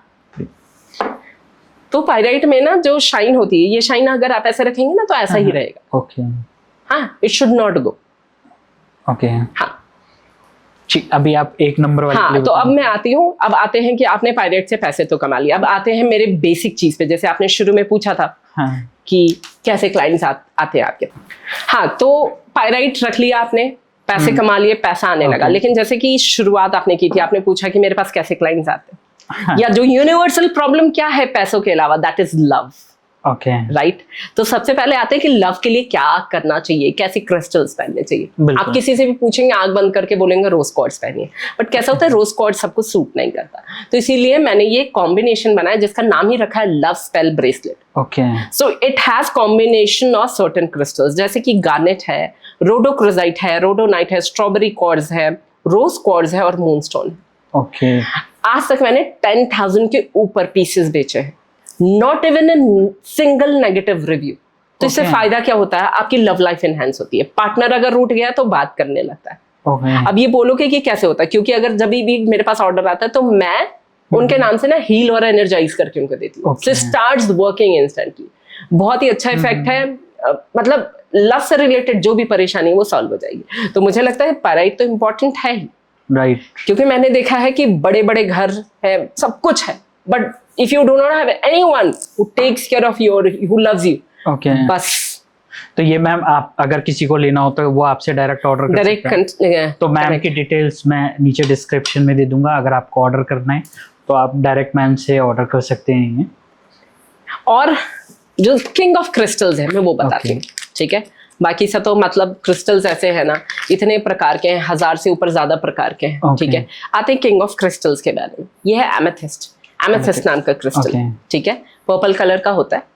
तो पायराइट में ना जो शाइन होती है, ये शाइन अगर आप ऐसे रखेंगे ना तो ऐसा ही रहेगा। ओके। हाँ, it should not go. Okay. हाँ ठीक, अभी आप 1 नंबर वाले। हाँ, तो अब मैं आती हूँ। अब आते हैं कि आपने पायराइट से पैसे तो कमा लिया, अब आते हैं मेरे बेसिक चीज पे। जैसे आपने शुरू में पूछा था कि कैसे क्लाइंट्स आते हैं आपके। हाँ, तो पायराइट रख लिया आपने, पैसे कमा लिए, पैसा आने लगा। लेकिन जैसे कि शुरुआत आपने की थी, आपने पूछा कि मेरे पास कैसे क्लाइंट्स आते हैं, या जो यूनिवर्सल प्रॉब्लम क्या है पैसों के अलावा, that is love. Okay. Right. तो सबसे पहले आते हैं कि लव के लिए क्या करना चाहिए, कैसे क्रिस्टल्स पहनने चाहिए। आप किसी से भी पूछेंगे, आंख बंद करके बोलेंगे रोज क्वार्ट्ज पहनिए, बट कैसा होता है रोज क्वार्ट्ज सबको सूट नहीं करता। तो इसीलिए मैंने ये कॉम्बिनेशन बनाया जिसका नाम ही रखा है love spell bracelet. Okay. So it has combination of certain crystals, जैसे कि गार्नेट है, रोडोक्रोजाइट है, रोडोनाइट है, स्ट्रॉबेरी क्वार्ट्ज है, रोज क्वार्ट्ज है और मूनस्टोन। ओके। आज तक मैंने 10,000 के ऊपर पीसेस बेचे हैं, not even a single negative review. तो इससे फायदा क्या होता है, आपकी लव लाइफ एनहांस होती है। पार्टनर अगर रूठ गया तो बात करने लगता है। अब ये बोलोगे कि कैसे होता है, क्योंकि अगर जब भी मेरे पास ऑर्डर आता है तो मैं उनके नाम से ना हील और एनर्जाइज करके उनको देती हूँ। सो स्टार्ट्स वर्किंग इंस्टेंटली। बहुत ही अच्छा इफेक्ट है, मतलब लव से रिलेटेड जो भी परेशानी है वो सॉल्व हो जाएगी। तो मुझे लगता है पायराइट तो इम्पोर्टेंट है ही। राइट। क्योंकि मैंने देखा है कि बड़े बड़े घर है, सब कुछ है, but if you do not have anyone who takes care of you or who loves you, okay, बस। तो ये मैम आप अगर किसी को लेना हो तो वो आपसे डायरेक्ट ऑर्डर कर सकते हैं। तो मैम की डिटेल्स मैं नीचे डिस्क्रिप्शन में दे दूंगा, अगर आपको ऑर्डर करना है तो आप डायरेक्ट मैम से ऑर्डर कर सकते हैं। और जो किंग ऑफ क्रिस्टल्स है मैं वो बताती हूँ, ठीक है। बाकी सब तो मतलब क्रिस्टल्स ऐसे है ना, इतने प्रकार के हैं, 1000 से ऊपर ज्यादा प्रकार के हैं, ठीक है। आते हैं किंग ऑफ क्रिस्टल्स के बारे में। ये है एमेथिस्ट। एमेथिस्ट नाम का क्रिस्टल, ठीक है, पर्पल कलर का होता है।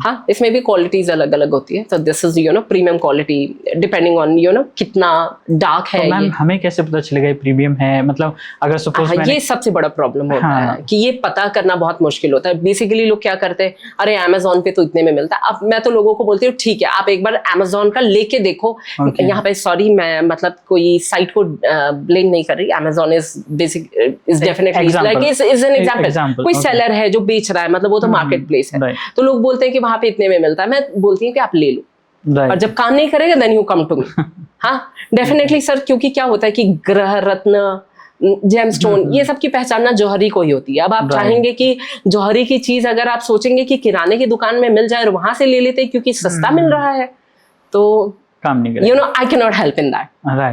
हाँ, इसमें भी क्वालिटीज अलग अलग होती है। तो this is premium quality, depending on कितना डार्क है। तो मैम हमें कैसे पता चलेगा ये प्रीमियम है, मतलब अगर सपोज ये सबसे बड़ा प्रॉब्लम होता है कि ये पता करना बहुत मुश्किल होता है। बेसिकली लोग क्या करते हैं, अरे अमेजोन पे तो इतने में मिलता है। अब मैं तो लोगों को बोलती हूँ ठीक है, आप एक बार अमेजोन का लेके देखो। यहाँ पे सॉरी, मैं मतलब कोई साइट को ब्लेम नहीं कर रही, Amazon is basic is definitely like is an example. कोई सेलर है जो बेच रहा है, मतलब वो तो मार्केट प्लेस है, तो लोग बोलते हैं कि वहां पे इतने में मिलता है। मैं बोलती हूँ कि आप ले लो, और जब काम नहीं करेगा then you come to me. हाँ डेफिनेटली सर, क्योंकि क्या होता है कि ग्रह रत्न, जेमस्टोन, ये सब की पहचान ना जौहरी को ही होती है। अब आप चाहेंगे कि जौहरी की चीज अगर आप सोचेंगे कि किराने की दुकान में मिल जाए और वहां से ले लेते क्योंकि सस्ता मिल रहा है, तो काम नहीं करेगा। I cannot help in that.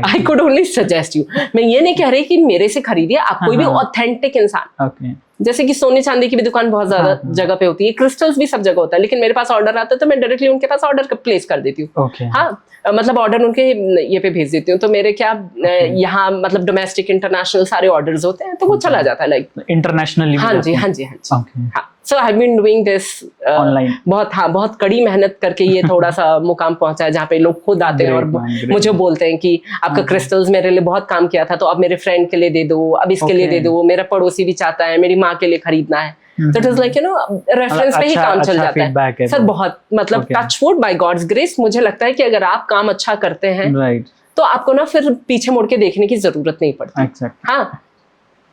I could only suggest you. मैं ये नहीं कह रही कि मेरे से खरीदिए, आप कोई भी ऑथेंटिक इंसान। जैसे कि सोने चांदी की भी दुकान बहुत ज्यादा जगह पे होती है, क्रिस्टल्स भी सब जगह होता है, लेकिन मेरे पास ऑर्डर आता है तो मैं डायरेक्टली उनके पास ऑर्डर प्लेस कर देती हूँ। हाँ, मतलब ऑर्डर उनके ये पे भेज देती हूँ। तो मेरे क्या यहाँ मतलब डोमेस्टिक इंटरनेशनल सारे ऑर्डर्स होते हैं, तो वो चला जाता है लाइक इंटरनेशनल। हाँ जी, हाँ जी, हाँ जी। हाँ, so I have been doing this online. बहुत कड़ी मेहनत करके ये थोड़ा सा मुकाम पहुंचा है जहाँ पे लोग खुद आते हैं और मुझे बोलते हैं कि आपका क्रिस्टल्स मेरे लिए बहुत काम किया था, तो अब मेरे फ्रेंड के लिए दे दो, अब इसके लिए दे दो, मेरा पड़ोसी भी चाहता है, मेरी माँ के लिए खरीदना है। तो इट इज लाइक रेफरेंस पे ही काम चल जाता feedback है सर। बहुत मतलब Okay. Touch wood, by God's grace, मुझे लगता है कि अगर आप काम अच्छा करते हैं राइट, तो आपको ना फिर पीछे मुड़ के देखने की जरूरत नहीं पड़ती। एग्जैक्ट, हाँ,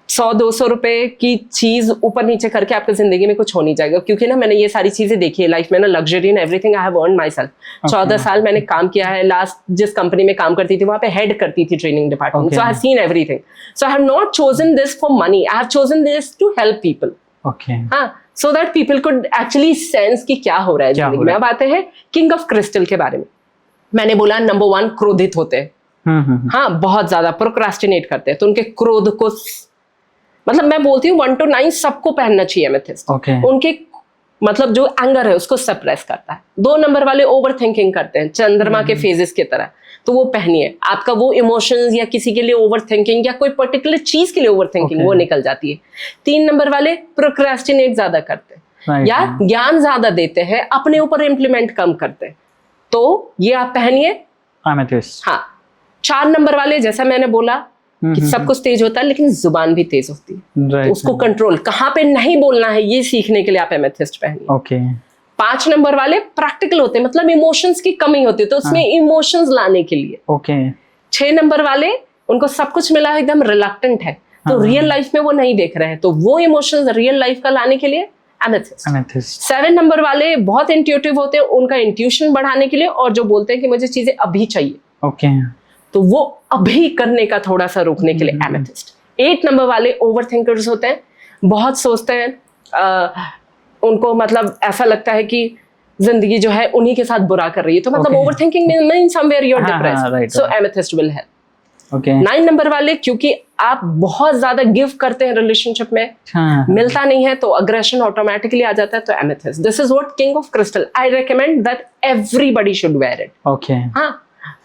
100-200 रुपए की चीज ऊपर नीचे करके आपकी जिंदगी में कुछ हो नहीं जाएगा, क्योंकि ना मैंने ये सारी चीजें देखी है लाइफ में ना, luxury and everything I have earn my self. 14 साल मैंने काम किया है। लास्ट जिस कंपनी में काम करती थी वहां पे हेड करती थी training department, so I have seen everything. So I have not chosen this for money, I have chosen this to help people. Okay, हाँ, so that people could actually sense कि क्या हो रहा है जिंदगी में। अब आते हैं किंग ऑफ क्रिस्टल के बारे में। मैंने बोला नंबर 1 क्रोधित होते हैं। हाँ, बहुत ज्यादा प्रोक्रास्टिनेट करते हैं, तो उनके क्रोध को मतलब मैं बोलती हूँ 1 to 9 सबको पहनना चाहिए एमेथिस्ट। Okay. उनके मतलब जो एंगर है उसको सप्रेस करता है। 2 नंबर वाले ओवर थिंकिंग करते हैं चंद्रमा के फेजेस की तरह, तो वो पहनिए। आपका वो इमोशंस या किसी के लिए ओवर थिंकिंग या कोई पर्टिकुलर चीज के लिए ओवर थिंकिंग वो निकल जाती है। 3 नंबर वाले प्रोक्रास्टिनेट ज्यादा करते हैं या ज्ञान ज्यादा देते हैं, अपने ऊपर इम्प्लीमेंट कम करते हैं, तो ये आप पहनिए एमेथिस्ट। हाँ। 4 नंबर वाले, जैसा मैंने बोला कि सब कुछ तेज होता है लेकिन जुबान भी तेज होती है, तो उसको कंट्रोल कहाँ पे नहीं बोलना है ये सीखने के लिए आप एमेथिस्ट पहनिए। ओके। 5 नंबर वाले प्रैक्टिकल होते हैं, मतलब इमोशंस की कमी होती है, तो उसमें इमोशंस लाने के लिए। ओके। 6 नंबर वाले, उनको सब कुछ मिला है, एकदम रिलक्टेंट है, तो रियल लाइफ में वो नहीं देख रहे हैं, तो वो इमोशंस रियल लाइफ का लाने के लिए एमेथिस्ट। 7 नंबर वाले बहुत इंट्यूटिव होते हैं, उनका इंट्यूशन बढ़ाने के लिए, और जो बोलते हैं कि मुझे चीजें अभी चाहिए, ओके, तो वो अभी करने का थोड़ा सा रोकने के लिए एमेथिस्ट। 8 नंबर वाले ओवर थिंकर्स होते हैं, बहुत सोचते हैं, उनको मतलब ऐसा लगता है कि जिंदगी जो है उन्हीं के साथ बुरा कर रही है, तो मतलब over thinking mean somewhere you are depressed, so amethyst will help. Okay. 9 number वाले, क्योंकि आप बहुत ज्यादा गिव करते हैं रिलेशनशिप में, मिलता नहीं है तो अग्रेशन ऑटोमेटिकली आ जाता है, तो amethyst, this is what king of crystal, I recommend that everybody should wear it. Okay. हाँ,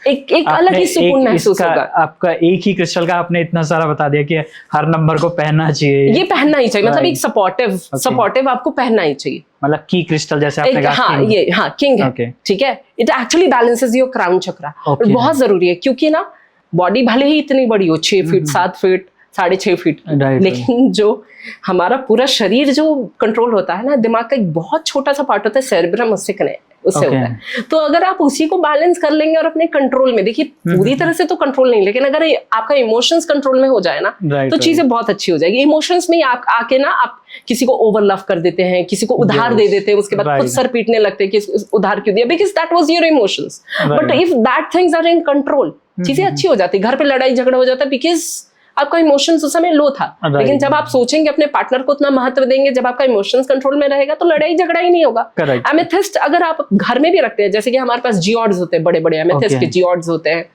एक अलग ही सुकून महसूस होगा। आपका एक ही क्रिस्टल का आपने इतना सारा बता दिया कि हर नंबर को पहनना चाहिए, ये पहनना ही चाहिए, मतलब एक सपोर्टिव आपको पहनना ही चाहिए, मतलब की क्रिस्टल जैसे आपने कहा। हाँ, ये हाँ किंग है, ठीक है। It actually balances your crown chakra, बहुत जरूरी है, क्योंकि ना बॉडी भले ही इतनी बड़ी हो, 6 फीट 7 फीट 6.5 फीट, लेकिन जो हमारा पूरा शरीर जो कंट्रोल होता है ना, दिमाग का एक बहुत छोटा सा पार्ट होता है सेरेब्रम, उससे कनेक्ट उससे होता है। तो अगर आप उसी को बैलेंस कर लेंगे और अपने कंट्रोल में, देखिए पूरी तरह से तो कंट्रोल नहीं, लेकिन अगर आपका इमोशंस कंट्रोल में हो जाए ना, तो चीजें बहुत अच्छी हो जाएगी। इमोशंस में आप आके ना, आप किसी को ओवर लव कर देते हैं, किसी को उधार दे देते हैं, उसके बाद खुद सर पीटने लगते हैं कि उधार क्यों दिया, because that was your emotions. But if that things are in control, चीजें अच्छी हो जाती है। घर पे लड़ाई झगड़ा हो जाता है बिकॉज आपका इमोशंस उस समय लो था, लेकिन जब आप सोचेंगे अपने पार्टनर को उतना महत्व देंगे, जब आपका इमोशंस कंट्रोल में रहेगा, तो लड़ाई झगड़ा ही नहीं होगा। एमेथिस्ट अगर आप घर में भी रखते हैं, जैसे कि हमारे पास जियोड्स होते हैं, बड़े बड़े एमेथिस्ट के जियोड्स होते हैं,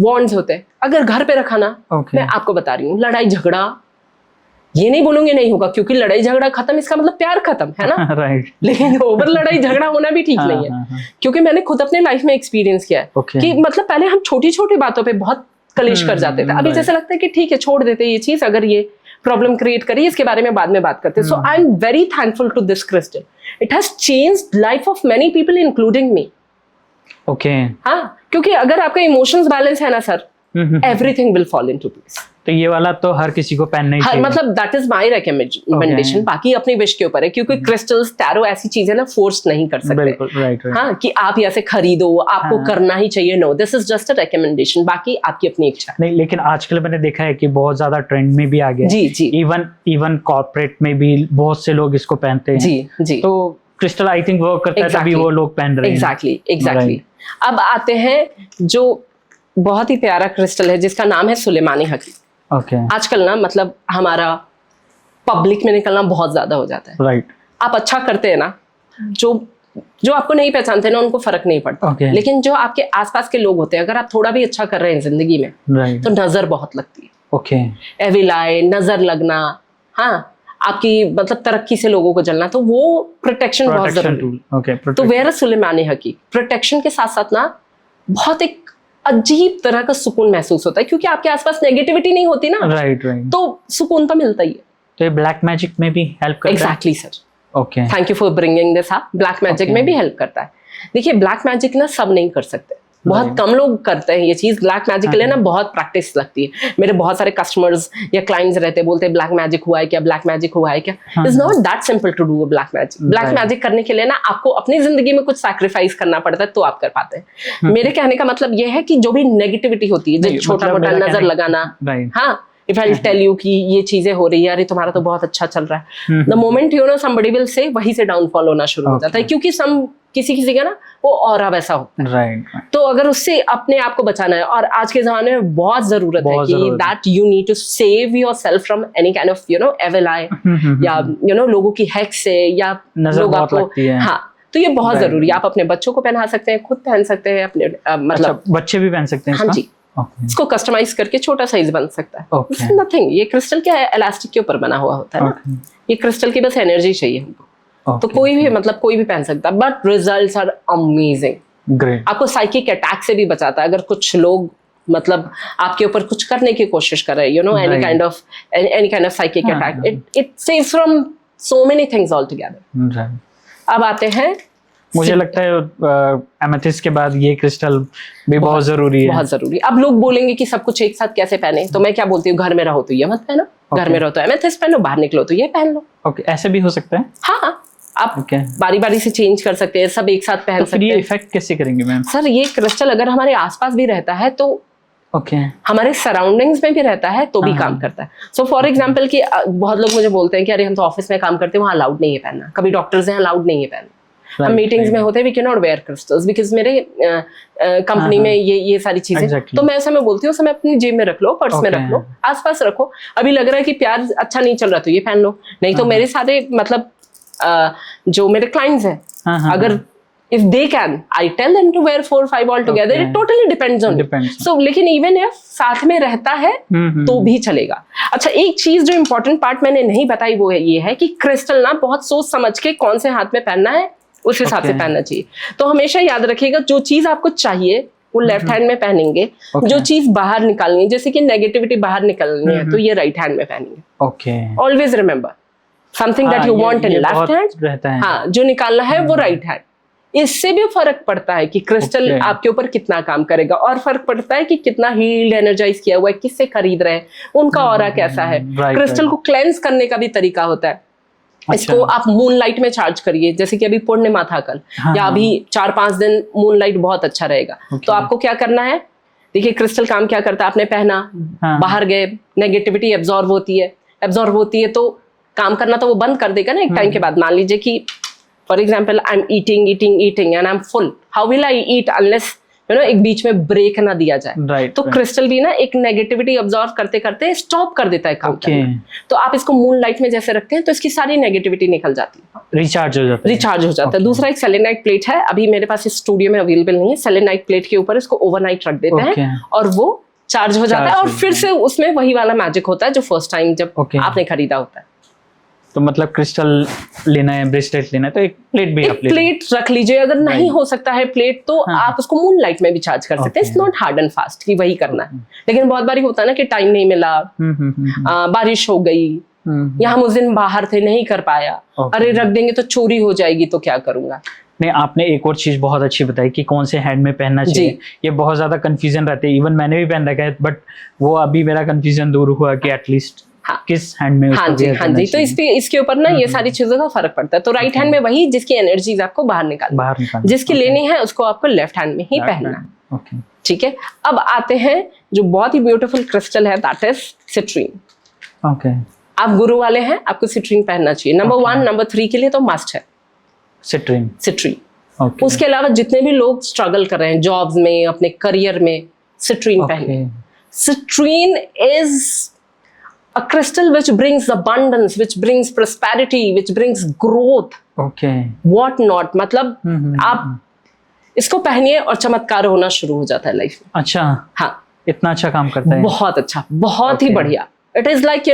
वॉन्ड्स होते हैं, अगर घर पे रखा ना, मैं आपको बता रही हूँ, लड़ाई झगड़ा ये नहीं बोलूंगी नहीं होगा, क्योंकि लड़ाई झगड़ा खत्म इसका मतलब प्यार खत्म है ना। राइट। लेकिन ओवर लड़ाई झगड़ा होना भी ठीक नहीं है, क्योंकि मैंने खुद अपने लाइफ में एक्सपीरियंस किया है कि मतलब पहले हम छोटी छोटी बातों पे बहुत कलेश कर जाते थे, अभी जैसे लगता है कि ठीक है छोड़ देते ये चीज, अगर ये प्रॉब्लम क्रिएट करी, इसके बारे में बाद में बात करते हैं। So I am very thankful to this crystal, it has changed life of many people including me. Okay. हाँ, क्योंकि अगर आपका इमोशंस बैलेंस है ना sir, everything will fall into place. तो ये वाला तो हर किसी को पहनना ही चाहिए, मतलब दैट इज माय रिकमेंडेशन। बाकी अपनी विश के ऊपर है, क्योंकि क्रिस्टल्स टैरो ऐसी चीजें ना फोर्स नहीं कर सकते। बिल्कुल, राइट। हाँ, कि आप ऐसे खरीदो, आपको करना ही चाहिए, no, this is just a recommendation, बाकी आपकी अपनी इच्छा नहीं। लेकिन आजकल मैंने देखा है कि बहुत ज्यादा ट्रेंड में भी आ गया, जी जी, इवन कॉर्पोरेट में भी बहुत से लोग इसको पहनते हैं, जी जी। तो क्रिस्टल आई थिंक वर्क करता है, तभी वो लोग पहन रहे हैं। एग्जैक्टली। अब आते हैं जो बहुत ही प्यारा क्रिस्टल है, जिसका नाम है सुलेमानी हकी। ओके। आजकल ना मतलब हमारा पब्लिक में निकलना बहुत ज्यादा हो जाता है, राइट। आप अच्छा करते हैं ना, जो आपको नहीं पहचानते ना, उनको फर्क नहीं पड़ता, लेकिन जो आपके आसपास के लोग होते हैं, अगर आप थोड़ा भी अच्छा कर रहे हैं जिंदगी में, तो नजर बहुत लगती है। ओके। एविल आई, नजर लगना, हाँ, आपकी मतलब तरक्की से लोगों को जलना, तो वो प्रोटेक्शन बहुत जरूरी है। तो वेयर सुलेमानी हकी, प्रोटेक्शन के साथ साथ ना बहुत एक अजीब तरह का सुकून महसूस होता है, क्योंकि आपके आसपास नेगेटिविटी नहीं होती ना, राइट, तो सुकून तो मिलता ही है। तो ये ब्लैक मैजिक में भी हेल्प करता है? Exactly sir, okay, thank you for bringing this up. Black magic में भी हेल्प करता है। देखिए, ब्लैक मैजिक ना सब नहीं कर सकते, बहुत कम लोग करते हैं ये चीज। ब्लैक मैजिक के लिए ना बहुत प्रैक्टिस लगती है। मेरे बहुत सारे कस्टमर्स या क्लाइंट्स रहते हैं, बोलते हैं ब्लैक मैजिक हुआ है क्या, ब्लैक मैजिक हुआ है क्या। It's not that simple to do black magic. Black magic करने के लिए ना आपको अपनी जिंदगी में कुछ सैक्रिफाइस करना पड़ता है, तो आप कर पाते हैं। मेरे कहने का मतलब ये है कि जो भी नेगेटिविटी होती है, जो छोटा मोटा नजर लगाना, हाँ, if I'll tell you कि ये चीजें हो रही है, अरे तुम्हारा तो बहुत अच्छा चल रहा है, the moment you know somebody will say, वहीं से डाउनफॉल होना शुरू हो जाता है, क्योंकि किसी का ना वो ऑरा वैसा होता है। राइट। तो अगर उससे अपने आप को बचाना है, और आज के जमाने में बहुत जरूरत है कि that you need to save yourself from any kind of evil eye, या लोगों की हैक से, या लोग आपको, हाँ, तो ये बहुत जरूरी है। आप अपने बच्चों को पहना सकते हैं, खुद पहन सकते हैं, अपने मतलब बच्चे भी पहन सकते हैं। हाँ जी, इसको कस्टमाइज करके छोटा साइज बन सकता है। नथिंग, ये क्रिस्टल क्या है, इलास्टिक के ऊपर बना हुआ होता है ना, ये क्रिस्टल की बस एनर्जी चाहिए हमको। तो कोई भी मतलब कोई भी पहन सकता है, but results are amazing. Great. आपको साइकिक अटैक से भी बचाता है। अगर कुछ लोग मतलब आपके ऊपर कुछ करने की कोशिश कर रहे हैं, any kind of psychic attack, it saves from so many things all together. अब आते हैं, मुझे लगता है एमेथिस्ट के बाद ये क्रिस्टल भी बहुत जरूरी है। बहुत जरूरी। अब लोग बोलेंगे कि सब कुछ एक साथ कैसे पहने, तो मैं क्या बोलती हूँ, घर में रहो तो ये मत पहनो, घर में रहो तो एमेथिस्ट पहनो, बाहर निकलो तो ये पहन लो। ओके, ऐसे भी हो सकता है। हाँ, आप बारी बारी से चेंज कर सकते हैं, सब एक साथ पहन सकते हैं। ये इफेक्ट कैसे करेंगे मैम? सर, ये क्रिस्टल अगर हमारे आसपास भी रहता है तो हमारे सराउंडिंग्स में भी रहता है तो भी काम करता है। सो फॉर एग्जाम्पल कि बहुत लोग मुझे बोलते हैं कि अरे हम तो ऑफिस में काम करते हैं, वहाँ अलाउड नहीं है पहनना, कभी डॉक्टर्स हैं अलाउड नहीं है पहनना, हम मीटिंग्स में होते हैं, we can not wear crystals because मेरे कंपनी में ये सारी चीजें, तो मैं ऐसा बोलती हूँ समय अपनी जेब में रख लो, पर्स में रख लो, आसपास रखो। अभी लग रहा है कि प्यार अच्छा नहीं चल रहा तो ये पहन लो, नहीं तो मेरे सारे मतलब जो मेरे क्लाइंट्स हैं, अगर if they can, I tell them to wear 4-5 all together. It totally depends on you. So लेकिन even if साथ में रहता है तो भी चलेगा। अच्छा, एक चीज जो इम्पोर्टेंट पार्ट मैंने नहीं बताई वो ये है कि क्रिस्टल ना बहुत सोच समझ के कौन से हाथ में पहनना है उस हिसाब से पहनना चाहिए। तो हमेशा याद रखिएगा, जो चीज आपको चाहिए वो लेफ्ट हैंड में पहनेंगे, जो चीज बाहर निकालनी है, जैसे कि नेगेटिविटी बाहर निकालनी है तो ये राइट हैंड में पहनेंगे। Always remember, something that you want in left hand, हाँ, जो निकालना है वो राइट हैंड। इससे भी फर्क पड़ता है कि क्रिस्टल आपके ऊपर कितना काम करेगा, और फर्क पड़ता है कि कितना हील्ड एनर्जाइज किया हुआ है, किससे खरीद रहे हैं, उनका ऑरा कैसा है। क्रिस्टल को क्लेंस करने का भी तरीका होता है। इसको आप मूनलाइट में चार्ज करिए, जैसे कि अभी पूर्णिमा था कल, या अभी 4-5 दिन मूनलाइट बहुत अच्छा रहेगा। तो आपको क्या करना है, देखिए क्रिस्टल काम क्या करता है, आपने पहना, बाहर गए, नेगेटिविटी एब्जॉर्ब होती है तो काम करना तो वो बंद कर देगा ना एक टाइम के बाद। मान लीजिए कि for example I am eating and I am full, how will I eat unless एक बीच में ब्रेक ना दिया जाए। तो क्रिस्टल भी ना एक नेगेटिविटी ऑब्जर्व करते करते स्टॉप कर देता है काम करना। तो आप इसको मून लाइट में जैसे रखते हैं तो इसकी सारी नेगेटिविटी निकल जाती है, रिचार्ज हो जाता है। दूसरा एक सेलेनाइट प्लेट है, अभी मेरे पास इस स्टूडियो में अवेलेबल नहीं है। सेलेनाइट प्लेट के ऊपर इसको ओवरनाइट रख देते हैं और वो चार्ज हो जाता है, और फिर से उसमें वही वाला मैजिक होता है जो फर्स्ट टाइम जब आपने खरीदा होता है। तो मतलब क्रिस्टल लेना है, ब्रेसलेट लेना है, तो एक प्लेट भी आप प्लेट रख लीजिए। अगर नहीं हो सकता है प्लेट तो आप उसको मून लाइट में भी चार्ज कर सकते हैं। It's not hard and fast कि वही करना है, लेकिन बहुत बारी होता है ना कि टाइम नहीं मिला, बारिश हो गई, या हम उस दिन बाहर थे नहीं कर पाया, अरे रख देंगे तो चोरी हो जाएगी तो क्या करूंगा। नहीं, आपने एक और चीज बहुत अच्छी बताई कि कौन से हैंड में पहनना चाहिए। ये बहुत ज्यादा कंफ्यूजन रहते हैं, इवन मैंने भी पहन रखा है, बट वो अभी मेरा कंफ्यूजन दूर हुआ कि एटलीस्ट किस हैंड में। हाँ जी। तो इसके ऊपर ना ये सारी चीजों का फर्क पड़ता है। तो राइट हैंड में वही जिसकी एनर्जीज आपको बाहर निकालना, जिसकी लेनी है उसको आपको लेफ्ट हैंड में ही पहनना है। ठीक है, अब आते हैं जो बहुत ही ब्यूटीफुल क्रिस्टल है, दैट इज सिट्रीन। आप गुरु वाले हैं, आपको सिट्रीन पहनना चाहिए। नंबर 1, नंबर 3 के लिए तो मस्ट है सिट्रीन। उसके अलावा जितने भी लोग स्ट्रगल कर रहे हैं जॉब्स में, अपने करियर में, सिट्रीन पहने। Citrine is a crystal which brings abundance, which brings prosperity, which brings growth, what not। मतलब आप इसको पहनिए और चमत्कार होना शुरू हो जाता है लाइफ में। अच्छा, हाँ, इतना अच्छा काम करता है, बहुत अच्छा, बहुत ही बढ़िया। इट इज लाइक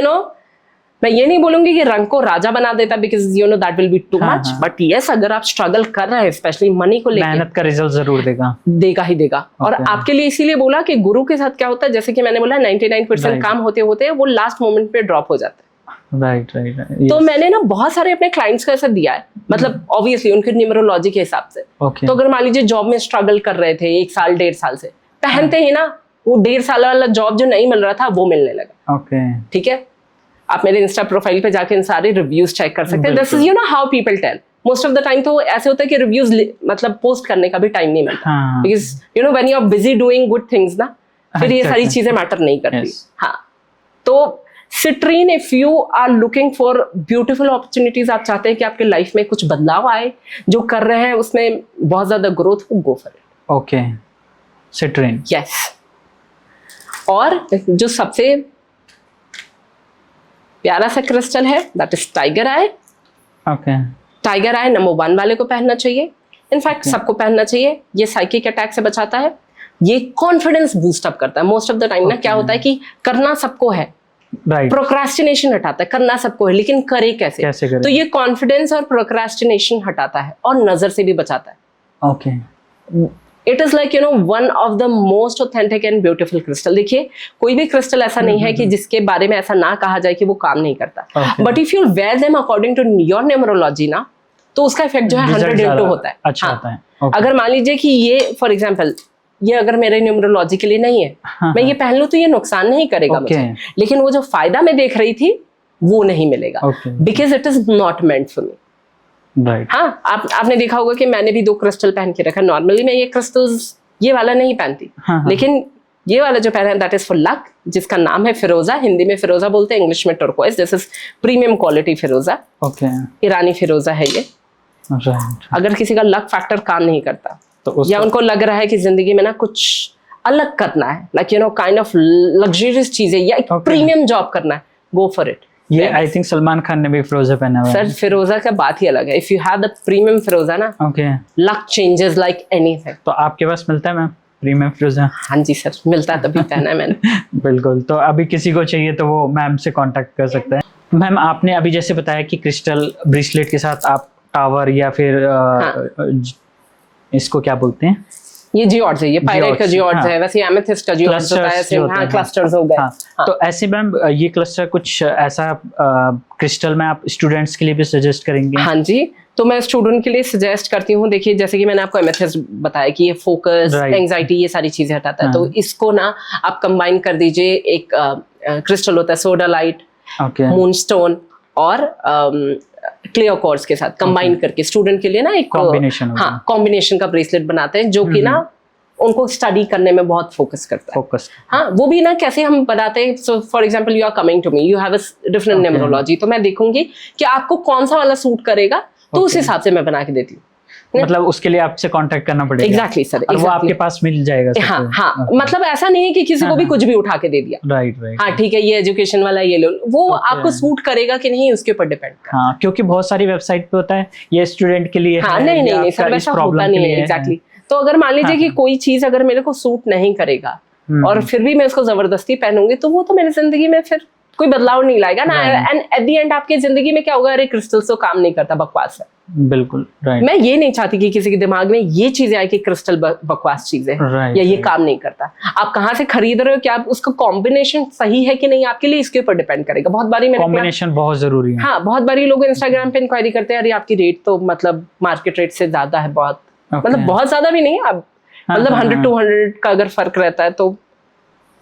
मैं ये नहीं बोलूंगी कि रंग को राजा बना देता, because that will B too much, but yes, अगर आप स्ट्रगल कर रहे हैं स्पेशली मनी को लेकर, मेहनत का रिजल्ट जरूर देगा ही देगा। और आपके लिए इसीलिए बोला कि गुरु के साथ क्या होता है, जैसे कि मैंने बोला 99% काम होते होते वो लास्ट मोमेंट पे ड्रॉप हो जाता है। Right right. तो मैंने ना बहुत सारे अपने क्लाइंट्स को ऐसा दिया है, मतलब ऑब्वियसली उनके न्यूमरोलॉजी के हिसाब से। ओके। तो अगर मान लीजिए जॉब में स्ट्रगल कर रहे थे 1 साल 1.5 साल से, पहनते ही ना वो 1.5 साल वाला जॉब जो नहीं मिल रहा था वो मिलने लगा। ओके। ठीक है, आप मेरे इंस्टा प्रोफाइल पे जाके इन सारे रिव्यूज चेक कर सकते हैं। This is you know how people tell. Most of the time तो ऐसे होता है कि रिव्यूज मतलब पोस्ट करने का भी टाइम नहीं मिलता, हाँ। Because you know when you are busy doing good things ना, फिर ये सारी चीजें मैटर नहीं करती। Yes. हाँ, तो citrine, if you are looking for beautiful opportunities, आप चाहते हैं कि आपके लाइफ में कुछ बदलाव आए, जो कर रहे हैं उसमें बहुत ज्यादा ग्रोथ हो, go for it. Okay, citrine. Yes. और जो सबसे प्यारा सा क्रिस्टल है that is tiger I. Okay. Tiger I number 1 वाले को पहनना चाहिए, इनफैक्ट सबको पहनना चाहिए। ये साइकिक अटैक से बचाता है, ये कॉन्फिडेंस बूस्ट अप करता है। मोस्ट ऑफ द टाइम ना क्या होता है कि करना सबको है, राइट। प्रोक्रास्टिनेशन हटाता है, करना सबको है लेकिन करे कैसे? कैसे करें? तो ये कॉन्फिडेंस और प्रोक्रास्टिनेशन हटाता है और नजर से भी बचाता है। Okay. It is like you no one of the most authentic and beautiful crystal. देखिए कोई भी क्रिस्टल ऐसा नहीं है कि जिसके बारे में ऐसा ना कहा जाए कि वो काम नहीं करता, Okay. But if you wear them according to your numerology ना, तो उसका इफेक्ट जो है 100 होता है। अच्छा हाँ। होता है। Okay. अगर मान लीजिए कि ये फॉर एग्जाम्पल ये अगर मेरे न्यूमरोलॉजी के लिए नहीं है, हाँ, मैं ये पहन लूं तो ये नुकसान नहीं करेगा Okay. मुझे, लेकिन वो जो फायदा मैं देख रही थी वो नहीं मिलेगा, Okay. Because it is not meant for me. Right. हाँ, आपने देखा होगा कि मैंने भी 2 क्रिस्टल पहन के रखा। नॉर्मली मैं ये क्रिस्टल्स ये वाला नहीं पहनती, हाँ। लेकिन ये वाला जो पहना है दैट इज फॉर लक, जिसका नाम है फिरोजा। हिंदी में फिरोजा बोलते हैं, इंग्लिश में turquoise. This is premium quality फिरोजा, ओके। ईरानी फिरोजा है ये। राइट। अगर किसी का लक फैक्टर काम नहीं करता तो या उनको लग रहा है कि जिंदगी में ना कुछ अलग करना है, like you know kind of luxurious चीजें या एक Okay. प्रीमियम जॉब करना है, गो फॉर इट। ये आई थिंक सलमान खान ने भी फिरोजा पहना हुआ है। सर फिरोजा का बात ही अलग है। If you have the premium फिरोजा ना, okay. Luck changes like anything. तो आपके पास मिलता है मैम प्रीमियम फिरोजा? हाँ जी सर, मिलता है, तभी पहना है मैंने। बिल्कुल। तो अभी किसी को चाहिए तो वो मैम से कांटेक्ट कर सकता है। मैम आपने अभी जैसे बताया कि क्रिस्टल ब्रेसलेट के साथ आप टावर या फिर इसको क्या बोलते हैं, ये जियोड्स है, ये पायराइट का जियोड्स, जियोड्स हाँ। है, वैसे एमेथिस्ट का जियोड्स होता है, क्लस्टर्स ऐसे जो होते हाँ हैं। क्लस्टर्स हो गए। हाँ। तो ऐसे मैम ये क्लस्टर कुछ ऐसा क्रिस्टल में आप स्टूडेंट्स के लिए भी सजेस्ट करेंगे? हाँ जी, तो मैं स्टूडेंट के लिए सजेस्ट करती हूँ। देखिए जैसे कि मैंने आपको एमेथिस्ट बताया कि ये फोकस, Right. एंजाइटी, ये सारी चीजें हटाता है। हाँ। तो इसको ना आप कंबाइन कर दीजिए, एक क्रिस्टल होता है सोडा लाइट, ओके। मूनस्टोन और क्लियर क्वार्ट्ज के साथ कंबाइन करके स्टूडेंट के लिए ना एक Combination हो हाँ कॉम्बिनेशन का ब्रेसलेट बनाते हैं, जो कि ना उनको स्टडी करने में बहुत फोकस करता है। फोकस। हाँ, वो भी ना कैसे हम बताते हैं। So for example you are coming to me, you have a different Okay. Numerology, तो मैं देखूंगी कि आपको कौन सा वाला सूट करेगा, तो उस Okay. हिसाब से मैं बना के देती हूँ। मतलब उसके लिए आपसे कांटेक्ट करना पड़ेगा? एग्जैक्टली सर, और वो आपके पास मिल जाएगा? हाँ हाँ, मतलब ऐसा नहीं है कि किसी को भी कुछ भी उठा के दे दिया। Right right. हाँ ठीक है, ये एजुकेशन वाला ये लो, वो Okay. आपको सूट करेगा कि नहीं उसके ऊपर डिपेंड करता है। हाँ, क्योंकि बहुत सारी वेबसाइट पे होता है ये स्टूडेंट के लिए हाँ है, नहीं ये नहीं नहीं आपका सर, इस वैसा प्रॉब्लम होता के नहीं लिए है। एग्जैक्टली। तो अगर मान लीजिए कि कोई चीज अगर मेरे को सूट नहीं करेगा और फिर भी मैं उसको जबरदस्ती पहनूंगी, तो वो तो मेरी जिंदगी में फिर कोई बदलाव नहीं लाएगा ना। एंड एट द एंड आपकी जिंदगी में क्या होगा, अरे क्रिस्टल्स तो काम नहीं करता, बकवास है। बिल्कुल राइट। मैं ये नहीं चाहती कि किसी के दिमाग में ये चीजें आए कि क्रिस्टल बकवास चीजें हैं Right, या ये right. काम नहीं करता। आप कहाँ से खरीद रहे हो, क्या आप उसका कॉम्बिनेशन सही है कि नहीं आपके लिए, इसके ऊपर डिपेंड करेगा। बहुत बारी मैंने कॉम्बिनेशन बहुत जरूरी है। हाँ, बहुत बारी लोग इंस्टाग्राम पे इंक्वायरी करते हैं, अरे आपकी रेट तो मतलब मार्केट रेट से ज्यादा है, बहुत मतलब बहुत ज्यादा भी नहीं, अब मतलब 100-200 का अगर फर्क रहता है, तो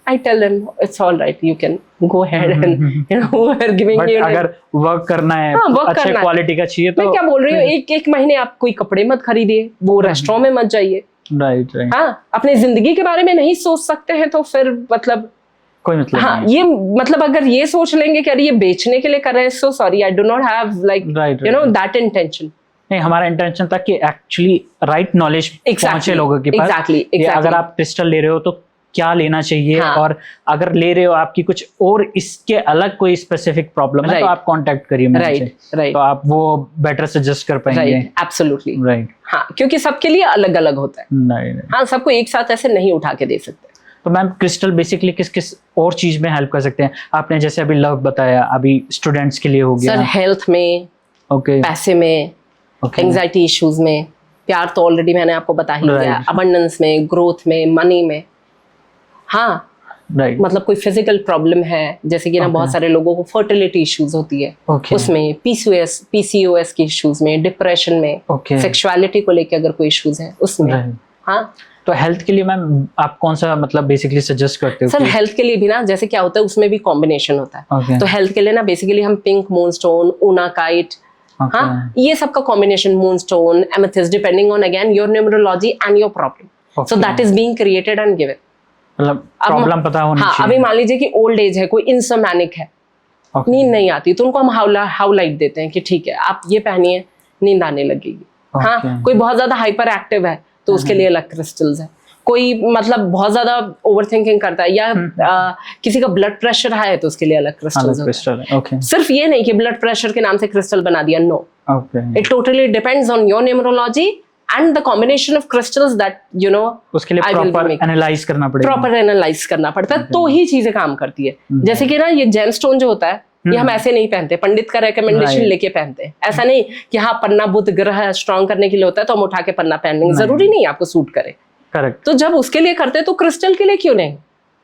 I tell them it's all right, you can go ahead and you know we're giving But you अगर वर्क करना है, हाँ, work अच्छे करना है। क्वालिटी का चाहिए तो मैं क्या बोल रही हूँ, एक महीने आप कोई कपड़े मत खरीदिए, वो रेस्टोरेंट में मत जाइए। Right right. हाँ, अपने जिंदगी के बारे में नहीं सोच सकते हैं तो फिर मतलब कोई मतलब हाँ नहीं। ये मतलब अगर ये सोच लेंगे कि अरे ये बेचने के लिए कर रहे हैं, so sorry, I do not have like Right, you know right. That intention. नहीं, हमारा इंटेंशन था कि एक्चुअली राइट नॉलेज पहुंचे लोगों के पास। Exactly, कि exactly. अगर आप क्रिस्टल ले रहे हो तो क्या लेना चाहिए, हाँ. और अगर ले रहे हो आपकी कुछ और इसके अलग कोई स्पेसिफिक प्रॉब्लम है, तो Right. आप कांटेक्ट करिए मुझसे। राइट तो आप वो बेटर सजेस्ट कर पाएंगे। Right, absolutely. राइट हाँ, क्योंकि सबके लिए अलग अलग होता है। राइट। हाँ, सबको एक साथ ऐसे नहीं उठा के दे सकते। तो मैम क्रिस्टल बेसिकली किस किस और चीज में हेल्प कर सकते हैं? आपने जैसे अभी लव बताया, अभी स्टूडेंट्स के लिए हो सर गया। हेल्थ में, ओके पैसे में, ओके। एंजाइटी इश्यूज में, प्यार तो ऑलरेडी मैंने आपको बता ही दिया, Right. अबंडेंस में, ग्रोथ में, मनी में। हाँ, राइट, मतलब कोई फिजिकल प्रॉब्लम है, जैसे कि ना Okay. बहुत सारे लोगों को फर्टिलिटी इश्यूज होती है, ओके, उसमें पीसीओएस के इश्यूज में, डिप्रेशन में, ओके, सेक्सुअलिटी को लेकर अगर कोई इश्यूज है उसमें। राइट। हाँ तो हेल्थ के लिए मैम आप कौन सा मतलब बेसिकली सजेस्ट करते हो? सर, हेल्थ के लिए भी ना जैसे क्या होता है उसमें भी कॉम्बिनेशन होता है। ओके, तो हेल्थ के लिए ना बेसिकली हम पिंक मूनस्टोन, ऊनाकाइट, हाँ ये सब का combination, moonstone, amethyst, depending on again your numerology and your problem, so that is being created and given. मतलब प्रॉब्लम पता होनी हाँ, चाहिए। अभी मान लीजिए कि ओल्ड एज है, कोई इंसोमैनिक है, Okay. नींद नहीं आती, तो उनको हम हाउ लाइट देते हैं कि ठीक है आप ये पहनिए, नींद आने लगेगी। हाँ, Okay. कोई बहुत ज्यादा हाइपर एक्टिव है तो उसके लिए अलग क्रिस्टल्स है। कोई मतलब बहुत ज्यादा ओवर थिंकिंग करता है या किसी का ब्लड प्रेशर है तो उसके लिए अलग क्रिस्टल्स अलग होते क्रिस्टल है। ओके, हैं। सिर्फ ये नहीं कि ब्लड प्रेशर के नाम से क्रिस्टल बना दिया, no, okay, it totally depends on your numerology and the combination of crystals that you know उसके लिए I will be proper making. Analyse करना पड़ेगा। प्रॉपर एनालाइज करना पड़ता है, तो ही चीजें काम करती है। जैसे कि ना ये जेमस्टोन जो होता है, ये हम ऐसे नहीं पहनते, पंडित का रेकमेंडेशन Right. लेके पहनते हैं। ऐसा नहीं कि हाँ पन्ना बुध ग्रह स्ट्रॉन्ग करने के लिए होता है तो हम उठा के पन्ना पहन लेंगे, जरूरी नहीं आपको सूट करे। करेक्ट, तो जब उसके लिए करते हैं तो क्रिस्टल के लिए क्यों नहीं?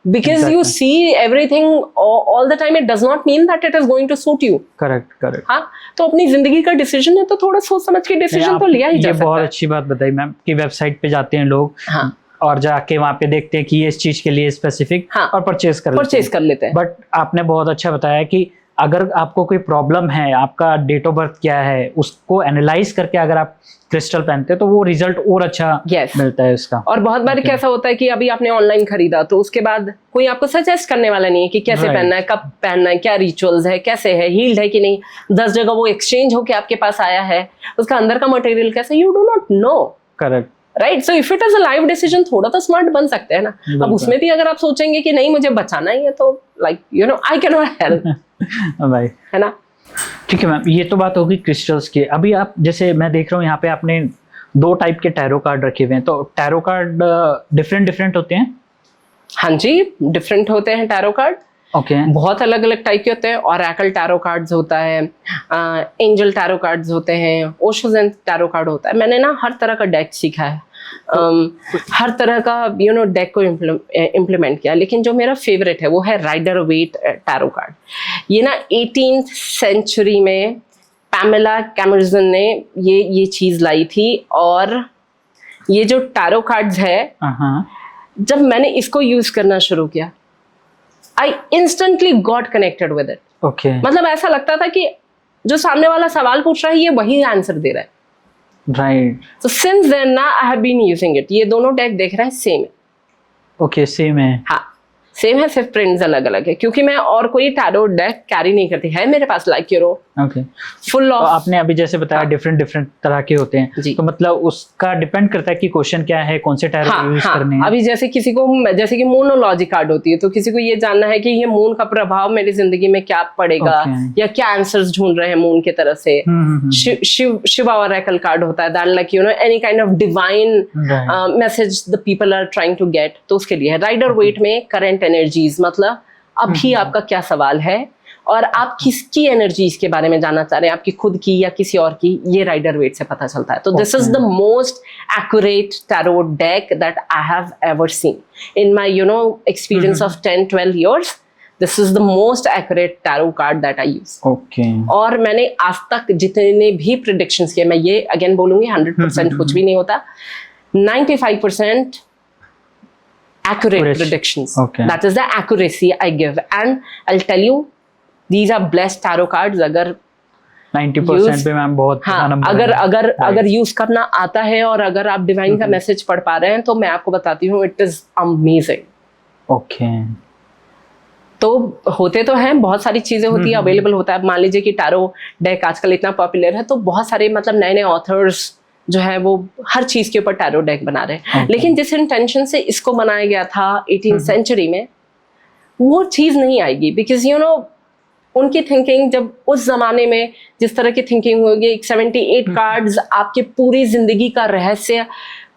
Because you Exactly. See everything all the time, it does not mean that it is going to suit you. Correct, correct. हाँ, तो अपनी जिंदगी का डिसीजन है तो थोड़ा सोच समझ के डिसीजन तो लिया ही जा ये सकता बहुत है। अच्छी बात बताई मैम कि वेबसाइट पे जाते हैं लोग, हाँ, और जाके वहाँ पे देखते हैं कि ये इस चीज के लिए स्पेसिफिक, हाँ, और परचेज कर परचेज कर लेते हैं। बट आपने बहुत अच्छा बताया कि अगर आपको कोई प्रॉब्लम है, आपका डेट ऑफ बर्थ क्या है, उसको एनालाइज करके अगर आप क्रिस्टल पहनते हैं तो वो रिजल्ट और अच्छा Yes. मिलता है इसका। और बहुत बार Okay. कैसा होता है कि अभी आपने ऑनलाइन खरीदा तो उसके बाद कोई आपको सजेस्ट करने वाला नहीं है कि कैसे Right. पहनना है, कब पहनना है, क्या रिचुअल्स है, कैसे है, हील्ड है कि नहीं, 10 जगह वो एक्सचेंज होके आपके पास आया है, उसका अंदर का मटेरियल कैसा, you do not know, correct, right? So if it is a life decision, थोड़ा तो स्मार्ट बन सकते हैं ना। अब बिल्कुल। उसमें भी अगर आप सोचेंगे कि नहीं मुझे बचाना ही है तो like you no I can not help, भाई है ना। ठीक है मैम, ये तो बात होगी क्रिस्टल्स की। अभी आप जैसे मैं देख रहा हूँ यहाँ पे आपने 2 टाइप के टैरो कार्ड रखे हुए हैं, तो टैरो कार्ड डिफरेंट होते हैं? हाँ जी, डिफरेंट होते हैं टैरो कार्ड, ओके, बहुत अलग अलग टाइप के होते हैं। ऑरेकल टैरो कार्ड्स होता है, एंजल टैरो कार्ड्स होते हैं, ओशो ज़ेन टैरो कार्ड होता है। मैंने ना हर तरह का डेक सीखा है, हर तरह का यू नो डेक को इम्प्लीमेंट किया, लेकिन जो मेरा फेवरेट है वो है राइडर वेट टैरो कार्ड। ये ना 18th सेंचुरी में पैमेला कैमर्सन ने ये चीज़ लाई थी, और ये जो टैरो कार्ड्स है, हाँ, जब मैंने इसको यूज करना शुरू किया, I instantly got connected with it. Okay, मतलब ऐसा लगता था कि जो सामने वाला सवाल पूछ रहा है ये वही आंसर दे रहा है। राइट, So since then ना I have been using it. ये दोनों डेक देख रहे हैं सेम है, ओके, सेम है। हाँ सेम है, सिर्फ प्रिंट्स अलग अलग है, क्योंकि मैं और कोई टैरो डेक कैरी नहीं करती है मेरे पास, like you know okay, full तो ऑफ। आपने अभी जैसे बताया हाँ। डिफरेंट तरह के होते हैं, जी। तो मतलब उसका डिपेंड करता है कि क्वेश्चन क्या है, कौन से टैरो हाँ, यूज हाँ, करने हैं। अभी जैसे किसी को, जैसे कि मूनोलॉजी कार्ड होती है, तो किसी को ये जानना है कि ये मून का प्रभाव मेरी जिंदगी में क्या पड़ेगा, Okay. या क्या आंसर्स ढूंढ रहे हैं मून की तरफ से। शिवा ऑरेकल कार्ड होता है, that like you know any kind of divine Right. Message the people are trying to get, तो उसके लिए है। राइडर वेट में करंट एनर्जीज, मतलब अभी आपका क्या सवाल है और आप किसकी एनर्जीज के बारे में जानना चाह रहे हैं, आपकी खुद की या किसी और की, ये राइडर वेट से पता चलता है। तो this is the most accurate tarot deck that I have ever seen in my you know experience of 10-12 years. This is the most accurate tarot card that I use. Okay, और मैंने आज तक जितने भी प्रिडिक्शंस किए, मैं ये again बोलूंगी 100% कुछ भी नहीं होता, 95% accurate predictions. Okay. That is the accuracy I give, and I'll tell you, these are blessed tarot cards. अगर 90% पे मैम बहुत हाँ, अच्छा नंबर अगर है। अगर Right. अगर यूज करना आता है और अगर आप डिवाइन का मैसेज पढ़ पा रहे हैं, तो मैं आपको बताती हूँ इट इज अमेजिंग। ओके, तो होते तो हैं, बहुत सारी चीजें होती है, अवेलेबल होता है। मान लीजिए कि टैरो डेक आजकल इतना पॉपुलर है, तो बहुत सारे मतलब नए नए ऑथर्स जो है वो हर चीज के ऊपर टैरो डेक बना रहे हैं। Okay. लेकिन जिस इंटेंशन से इसको बनाया गया था 18th सेंचुरी में, वो चीज नहीं आएगी, बिकॉज यू नो उनकी थिंकिंग, जब उस जमाने में जिस तरह की थिंकिंग होगी, 78 कार्ड्स आपके पूरी जिंदगी का रहस्य,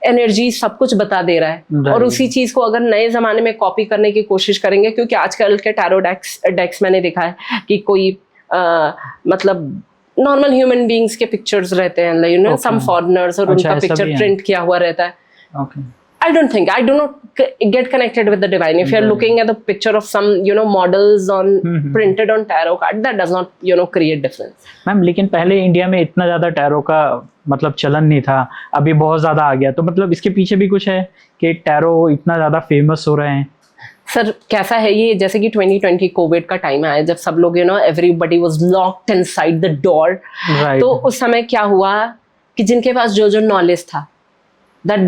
एनर्जी, सब कुछ बता दे रहा है। Right. और उसी चीज को अगर नए जमाने में कॉपी करने की कोशिश करेंगे, क्योंकि आजकल के टैरो डेक्स मैंने देखा है कि कोई मतलब नॉर्मल ह्यूमन बीइंग्स के पिक्चर्स रहते हैं, यू नो सम फॉरेनर्स, और अच्छा, उनका ऐसा पिक्चर भी है? प्रिंट किया हुआ रहता है। Okay, I don't think. I do not get connected with the divine. If you're Right. looking at the picture of some, models on printed on tarot card, that does not, create difference. Ma'am लेकिन पहले India में इतना ज्यादा tarot का मतलब चलन नहीं था, अभी बहुत ज्यादा आ गया, तो मतलब इसके पीछे भी कुछ है कि टैरो इतना ज्यादा फेमस हो रहे हैं? सर कैसा है ये, जैसे कि 2020 कोविड का टाइम आया, जब सब लोग everybody was locked inside the door, right, तो उस समय क्या हुआ कि जिनके पास जो जो नॉलेज था that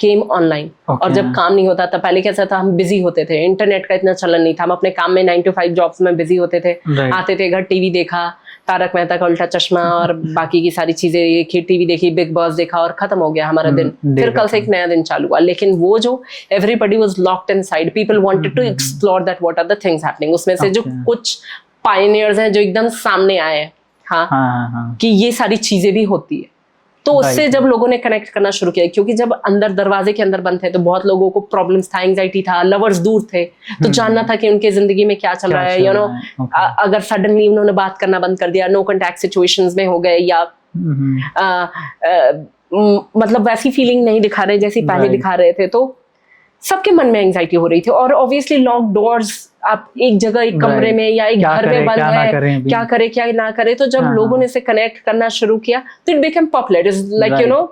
came online. Okay. और जब काम नहीं होता था, पहले कैसा था, हम बिजी होते थे, इंटरनेट का इतना चलन नहीं था, हम अपने काम में 9 to 5 जॉब्स में बिजी होते थे, Right. आते थे घर, टीवी देखा, तारक मेहता का उल्टा चश्मा और बाकी की सारी चीजें देखी, टीवी देखी, बिग बॉस देखा और खत्म हो गया हमारा दिन। फिर कल से एक नया दिन चालू हुआ, लेकिन वो जो everybody was locked inside, people wanted to explore that what are the things happening. उसमें से जो कुछ पायनियर्स हैं जो एकदम सामने आए हैं, हाँ, कि ये सारी चीजें भी होती है, तो उससे जब लोगों ने कनेक्ट करना शुरू किया, क्योंकि जब अंदर दरवाजे के अंदर बंद थे तो बहुत लोगों को प्रॉब्लम्स था, एंजाइटी था, लवर्स दूर थे, तो जानना था कि उनके जिंदगी में क्या चल रहा है, अगर सडनली उन्होंने बात करना बंद कर दिया, नो कांटेक्ट सिचुएशंस में हो गए, या मतलब वैसी फीलिंग नहीं दिखा रहे जैसी पहले दिखा रहे थे, तो सबके मन में एंजाइटी हो रही थी। और ऑब्वियसली लॉक डोर्स, आप एक जगह एक कमरे में या एक घर में बंद है, क्या करे क्या ना करे, तो जब लोगों ने से कनेक्ट करना शुरू किया तो it become popular. Is like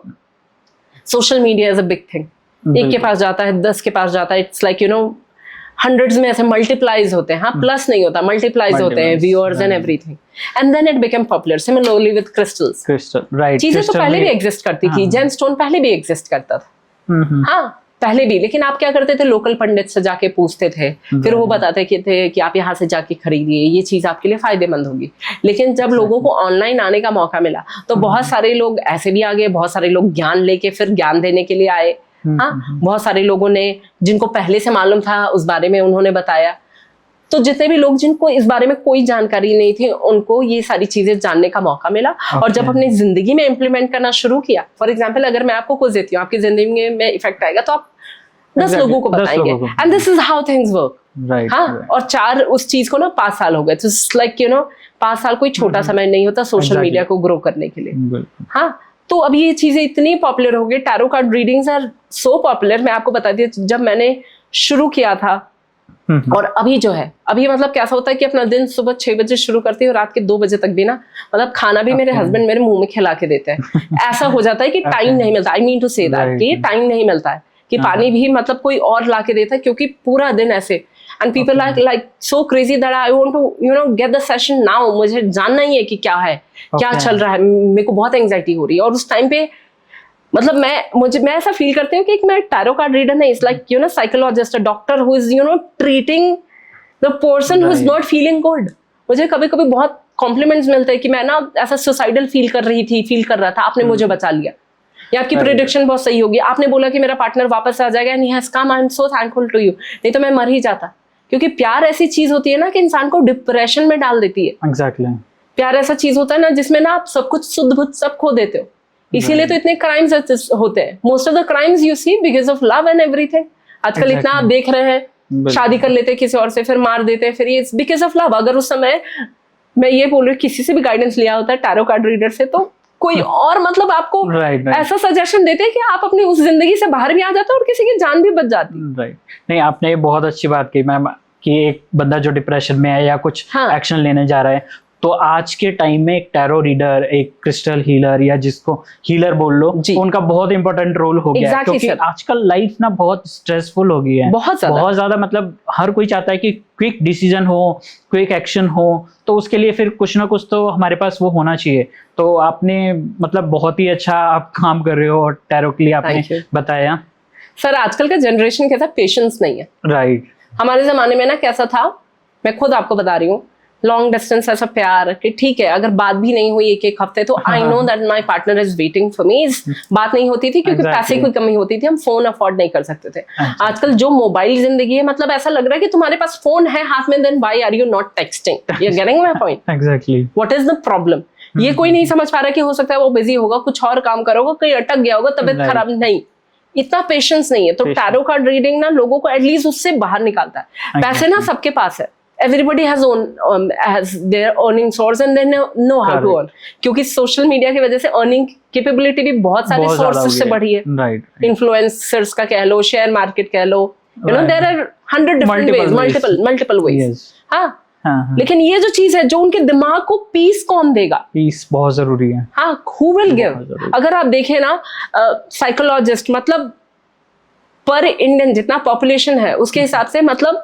social media is a big thing. एक के पास जाता है, 10 के पास जाता है, इट्स लाइक हंड्रेड्स में ऐसे मल्टीप्लाइज होते हैं, हाँ, प्लस नहीं होता, मल्टीप्लाइज होते हैं viewers and everything, and then it become popular. Similarly with crystals, right, चीजें तो पहले भी एग्जिस्ट करती थी, जेम स्टोन पहले भी एग्जिस्ट करता था, हाँ पहले भी, लेकिन आप क्या करते थे, लोकल पंडित से जाके पूछते थे, फिर वो बताते थे कि आप यहाँ से जाके खरीदिए, ये चीज आपके लिए फायदेमंद होगी। लेकिन जब लोगों को ऑनलाइन आने का मौका मिला तो बहुत सारे लोग ऐसे भी आ गए, बहुत सारे लोग ज्ञान लेके फिर ज्ञान देने के लिए आए, हाँ, बहुत सारे लोगों ने जिनको पहले से मालूम था उस बारे में उन्होंने बताया, तो जितने भी लोग जिनको इस बारे में कोई जानकारी नहीं थी उनको ये सारी चीजें जानने का मौका मिला। और जब अपनी जिंदगी में इम्प्लीमेंट करना शुरू किया, फॉर एग्जाम्पल अगर मैं आपको कुछ देती हूँ, आपकी जिंदगी में इफेक्ट आएगा, तो आप 10 लोगों को बताएंगे, and this is how things work, हाँ। और 4 उस चीज को 5 साल हो गए, तो लाइक 5 साल कोई छोटा समय नहीं होता सोशल मीडिया को ग्रो करने के लिए, हाँ। तो अब ये चीजें इतनी पॉपुलर हो गई, tarot card readings are so popular. मैं आपको बताती हूँ, जब मैंने शुरू किया था और अभी जो है, अभी मतलब कैसा होता है कि अपना दिन सुबह 6 बजे शुरू करती हूँ, रात के 2 बजे तक भी मतलब खाना भी मेरे हस्बैंड मेरे मुंह में खिला के देते हैं। ऐसा हो जाता है कि टाइम नहीं मिलता, I mean to say that, कि टाइम नहीं मिलता है कि पानी भी मतलब कोई और ला के देता है, क्योंकि पूरा दिन ऐसे, and people like so crazy that I want to get the session now, मुझे जानना ही है कि क्या है, क्या चल रहा है, मेरे को बहुत एंजाइटी हो रही है। और उस टाइम पे मतलब मैं ऐसा फील करती हूँ कि मैं टैरो कार्ड रीडर नहीं, it's like psychologist, a doctor who is treating the person who is not feeling good. मुझे कभी कभी बहुत कॉम्प्लीमेंट्स मिलते हैं कि मैं ऐसा सुसाइडल फील कर रहा था, आपने मुझे बचा लिया, या आपकी प्रेडिक्शन बहुत सही होगी, आपने बोला कि मेरा पार्टनर वापस आ जाएगा, and he has come, I am so thankful to you, नहीं तो मैं मर ही जाता। क्योंकि प्यार ऐसी चीज होती है ना कि इंसान को डिप्रेशन में डाल देती है। एग्जैक्टली, प्यार ऐसा चीज होता है ना जिसमें आप सब कुछ शुद्ध बुद्ध सब खो देते हो, इसीलिए तो इतने क्राइम्स होते हैं। Most of the crimes you see because of love and everything. आजकल इतना आप देख रहे हैं, शादी कर लेते हैं किसी और से, फिर मार देते हैं, फिर ये बिकॉज ऑफ लव। अगर उस समय मैं ये बोल रही हूँ किसी से भी गाइडेंस लिया होता है टैरो कार्ड रीडर से, तो कोई और मतलब आपको ऐसा सजेशन देते हैं कि आप अपनी उस जिंदगी से बाहर भी आ जाते हो और किसी की जान भी बच जाती। नहीं, आपने बहुत अच्छी बात की मैम, कि एक बंदा जो डिप्रेशन में है या कुछ एक्शन लेने जा रहा है, तो आज के टाइम में एक टैरो रीडर, एक क्रिस्टल हीलर, या जिसको हीलर बोल लो, उनका बहुत इंपॉर्टेंट रोल हो गया है। क्योंकि आजकल लाइफ ना बहुत स्ट्रेसफुल हो गई है, बहुत ज्यादा। मतलब हर कोई चाहता है कि क्विक डिसीजन हो, क्विक एक्शन हो, तो उसके लिए फिर कुछ ना कुछ तो हमारे पास वो होना चाहिए। तो आपने मतलब बहुत ही अच्छा आप काम कर रहे हो, और टैरो के लिए आपने बताया। सर आजकल का जनरेशन कैसा, पेशेंस नहीं है, राइट। हमारे जमाने में ना कैसा था, मैं खुद आपको बता रही हूँ, लॉन्ग डिस्टेंस ऐसा प्यार कि ठीक है, अगर बात भी नहीं हुई 1-1 हफ्ते, तो I know that my partner is waiting for me. बात नहीं होती थी क्योंकि पैसे की कमी होती थी, हम फोन अफोर्ड नहीं कर सकते थे। आजकल जो मोबाइल जिंदगी है, मतलब ऐसा लग रहा है कि तुम्हारे पास फोन है हाथ में, then why are you not texting? You are getting my point? Exactly, what is the problem? ये कोई नहीं समझ पा रहा कि हो सकता है वो बिजी होगा, कुछ और काम करोगा, कहीं अटक गया होगा, तबीयत खराब, नहीं, इतना पेशेंस नहीं है। तो टैरो कार्ड रीडिंग ना लोगों को एटलीस्ट उससे बाहर निकालता है। पैसे ना सबके पास है, everybody has their earning source and they know how to earn, क्योंकि सोशल मीडिया की वजह से अर्निंग कैपेबिलिटी भी बहुत सारे सोर्सेस से बढ़ी है. राइट. इन्फ्लुएंसर्स का कह लो, शेयर मार्केट कह लो, there are 100 different ways, multiple ways. हाँ. लेकिन ये जो चीज है, जो उनके दिमाग को पीस कौन देगा? पीस बहुत जरूरी है. हाँ, who will give? अगर आप देखें ना, साइकोलॉजिस्ट मतलब पर इंडियन जितना पॉपुलेशन है उसके हिसाब से मतलब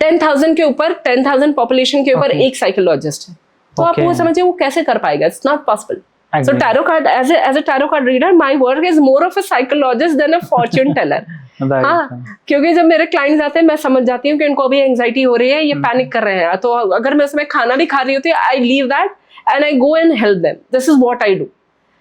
10,000 के ऊपर, 10,000 पॉपुलेशन के ऊपर एक साइकोलॉजिस्ट है. तो आप वो समझिए वो कैसे कर पाएगा? It's not possible. So tarot card, as a tarot card reader, my work is more of a psychologist than a fortune teller. हाँ, क्योंकि जब मेरे क्लाइंट्स आते हैं मैं समझ जाती हूँ कि इनको अभी एंजाइटी हो रही है, ये पैनिक कर रहे हैं. तो अगर मैं उसमें खाना भी खा रही होती है, I leave that and I go and help them. This is what I do.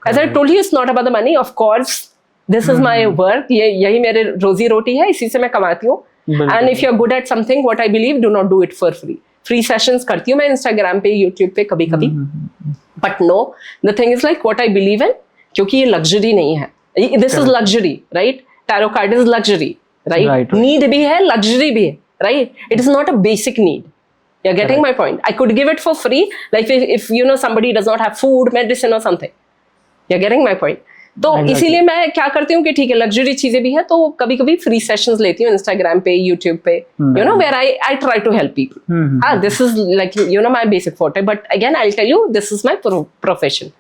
As I told you, it's not about the money. Of course this is my work. यही मेरे रोजी रोटी है, इसी से मैं कमाती हूँ. And if you are good at something, what I believe, do not do it for free. Free sessions करती हूँ मैं इंस्टाग्राम पे, यूट्यूब पे कभी कभी. But no, the thing is like what I believe in, क्योंकि ये लग्जरी नहीं है. This is luxury, right? Tarot card is luxury, right? Need भी है, लग्जरी भी है, right? It is not a basic need. You're getting my point? I could give it for free, like if you know somebody does not have food, medicine or something. You're getting my point? तो इसीलिए मैं क्या करती हूँ कि ठीक है, luxury चीजें भी है, तो कभी कभी फ्री सेशंस लेती हूँ इंस्टाग्राम पे, यूट्यूब पे, you know, where I try to help people. This is like, you know, my basic forte. But again, I'll tell you, this is my profession.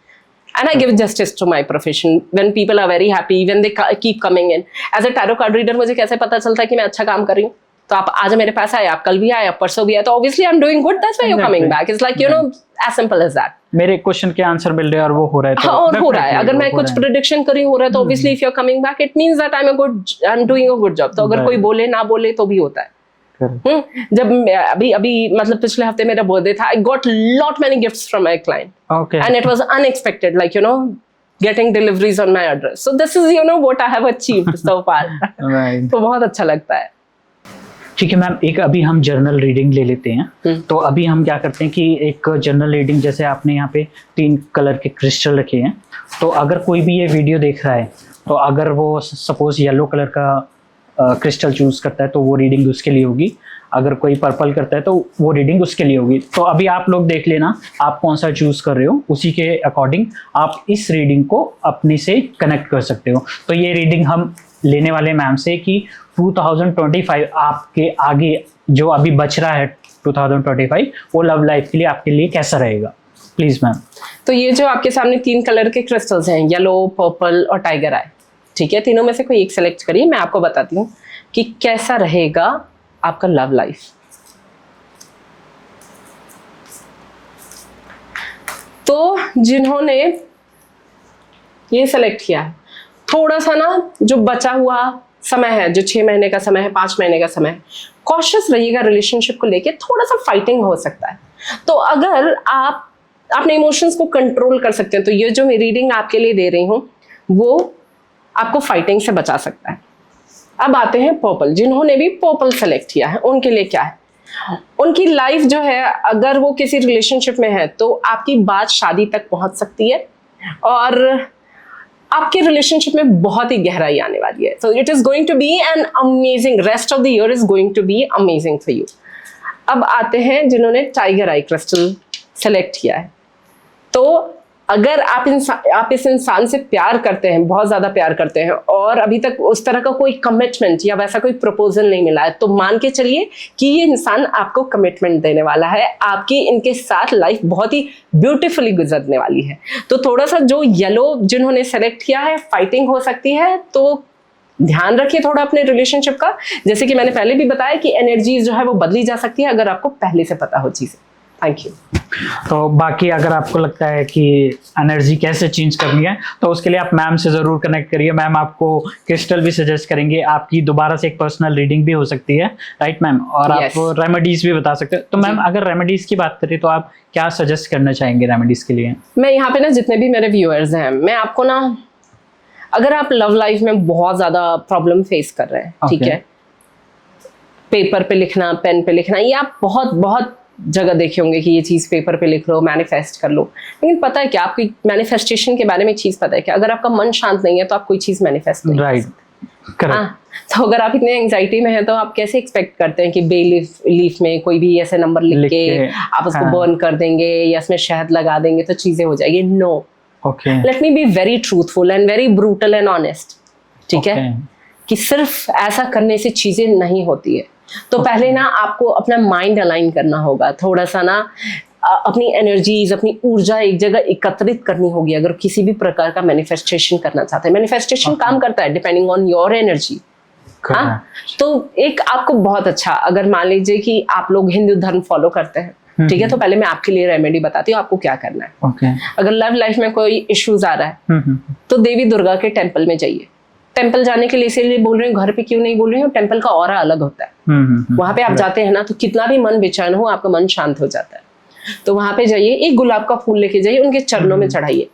And I give justice to my profession. When people are very happy, when they keep coming in. As a tarot card reader, मुझे कैसे पता चलता है कि मैं अच्छा काम कर रही हूँ? तो आप आज मेरे पास आए, आप कल भी आए, आप परसों भी आए, तो obviously I'm doing good. That's why you're coming back. It's like, you know, as simple as that. मेरे क्वेश्चन के आंसर मिल रहे हैं और वो हो रहा है. हाँ, और हो रहा है. अगर मैं कुछ प्रेडिक्शन करी हो रहा है, तो obviously if you're coming back, it means that I'm doing a good job. तो अगर कोई बोले ना बोले तो भी होता है. जब अभी मतलब पिछले हफ्ते मेरा बर्थडे था, I got lot many gifts from my client. Okay. And it was unexpected, like, you know, getting deliveries on my address. So this is, you know, what I have achieved so far. Right. तो बहुत अच्छा लगता है. ठीक है ma'am, एक अभी हम जर्नल रीडिंग ले लेते हैं. तो अभी हम क्या करते हैं कि एक जर्नल रीडिंग, जैसे आपने यहाँ पे 3 कलर के क्रिस्टल रखे हैं, तो अगर कोई भी ये वीडियो देख रहा है, तो अगर वो सपोज येलो कलर का क्रिस्टल चूज करता है तो वो रीडिंग उसके लिए होगी. अगर कोई पर्पल करता है तो वो रीडिंग उसके लिए होगी. तो अभी आप लोग देख लेना आप कौन सा चूज कर रहे हो, उसी के अकॉर्डिंग आप इस रीडिंग को अपने से कनेक्ट कर सकते हो. तो ये रीडिंग हम लेने वाले मैम से कि 2025 आपके आगे जो अभी बच रहा है 2025, वो लव लाइफ के लिए आपके लिए कैसा रहेगा, प्लीज मैम. तो ये जो आपके सामने 3 कलर के क्रिस्टल्स हैं, येलो, पर्पल और टाइगर आई, ठीक है, तीनों में से कोई एक सेलेक्ट करिए. मैं आपको बताती हूँ कि कैसा रहेगा आपका लव लाइफ. तो जिन्होंने ये सेलेक्ट किया है, थोड़ा सा ना जो बचा हुआ समय है, जो 6 महीने का समय है, 5 महीने का समय है, कॉशियस रहिएगा रिलेशनशिप को लेके. थोड़ा सा फाइटिंग हो सकता है. तो अगर आप अपने इमोशंस को कंट्रोल कर सकते हैं, तो ये जो मैं रीडिंग आपके लिए दे रही हूँ वो आपको फाइटिंग से बचा सकता है. अब आते हैं पर्पल. जिन्होंने भी पर्पल सेलेक्ट किया है, उनके लिए क्या है? उनकी लाइफ जो है, अगर वो किसी रिलेशनशिप में है तो आपकी बात शादी तक पहुंच सकती है और आपके रिलेशनशिप में बहुत ही गहराई आने वाली है. So it is going to be an amazing, rest of the year is going to be amazing for you. अब आते हैं जिन्होंने टाइगर आई क्रिस्टल सेलेक्ट किया है. तो अगर आप इस इंसान से प्यार करते हैं, बहुत ज्यादा प्यार करते हैं, और अभी तक उस तरह का कोई कमिटमेंट या वैसा कोई प्रपोजल नहीं मिला है, तो मान के चलिए कि ये इंसान आपको कमिटमेंट देने वाला है. आपकी इनके साथ लाइफ बहुत ही ब्यूटीफुली गुजरने वाली है. तो थोड़ा सा जो येलो जिन्होंने सेलेक्ट किया है, फाइटिंग हो सकती है, तो ध्यान रखिए थोड़ा अपने रिलेशनशिप का. जैसे कि मैंने पहले भी बताया कि एनर्जीज जो है वो बदली जा सकती है अगर आपको पहले से पता हो चीजें. Thank you. तो बाकी अगर आपको लगता है कि एनर्जी कैसे चेंज करनी है, तो उसके लिए आप मैम से ज़रूर कनेक्ट करिए. मैम आपको क्रिस्टल भी सजेस्ट करेंगे. आपकी दोबारा से एक पर्सनल रीडिंग भी हो सकती है, राइट मैम? और आप रेमेडीज भी बता सकते हैं. तो मैम अगर रेमेडीज की बात करें तो आप क्या सजेस्ट करना चाहेंगे रेमेडीज के लिए? मैं यहाँ पे ना जितने भी मेरे व्यूअर्स हैं, मैं आपको ना, अगर आप लव लाइफ में बहुत ज़्यादा प्रॉब्लम फेस कर रहे हैं, ठीक है, पेपर पे लिखना, पेन पे लिखना, ये आप बहुत जगह देखे होंगे कि ये चीज़ पेपर पे लिख लो, मैनिफेस्ट कर लो. लेकिन पता है क्या, आपकी मैनिफेस्टेशन के बारे में एक चीज़ पता है क्या, अगर आपका मन शांत नहीं है तो आप कोई चीज़ मैनिफेस्ट नहीं कर सकते. करेक्ट। तो अगर आप इतने एंजाइटी में हैं तो आप कैसे एक्सपेक्ट करते हैं कि बे लीफ में कोई भी ऐसे नंबर लिख के आप उसको बर्न कर देंगे या इसमें शहद लगा देंगे तो चीजें हो जाएगी? No. Okay. Let me be very truthful and very brutal and honest, ठीक है, कि सिर्फ ऐसा करने से चीजें नहीं होती है। तो पहले ना आपको अपना माइंड अलाइन करना होगा, थोड़ा सा ना अपनी एनर्जीज, अपनी ऊर्जा एक जगह एकत्रित करनी होगी अगर किसी भी प्रकार का मैनिफेस्टेशन करना चाहते हैं। मैनिफेस्टेशन काम करता है डिपेंडिंग ऑन योर एनर्जी। हाँ, तो एक आपको बहुत अच्छा, अगर मान लीजिए कि आप लोग हिंदू धर्म फॉलो करते हैं, ठीक है, तो पहले मैं आपके लिए रेमेडी बताती हूँ आपको क्या करना है। okay. अगर लव लाइफ में कोई इश्यूज आ रहा है तो देवी दुर्गा के टेम्पल में जाइए। टेम्पल जाने के लिए इसीलिए बोल रही हूँ, घर पे क्यों नहीं बोल रही हूँ, टेम्पल का ऑरा अलग होता है। वहां पे आप जाते हैं ना तो कितना भी मन बेचैन हो आपका मन शांत हो जाता है। तो वहां पे जाइए, एक गुलाब का फूल लेके जाइए, उनके चरणों में चढ़ाइए।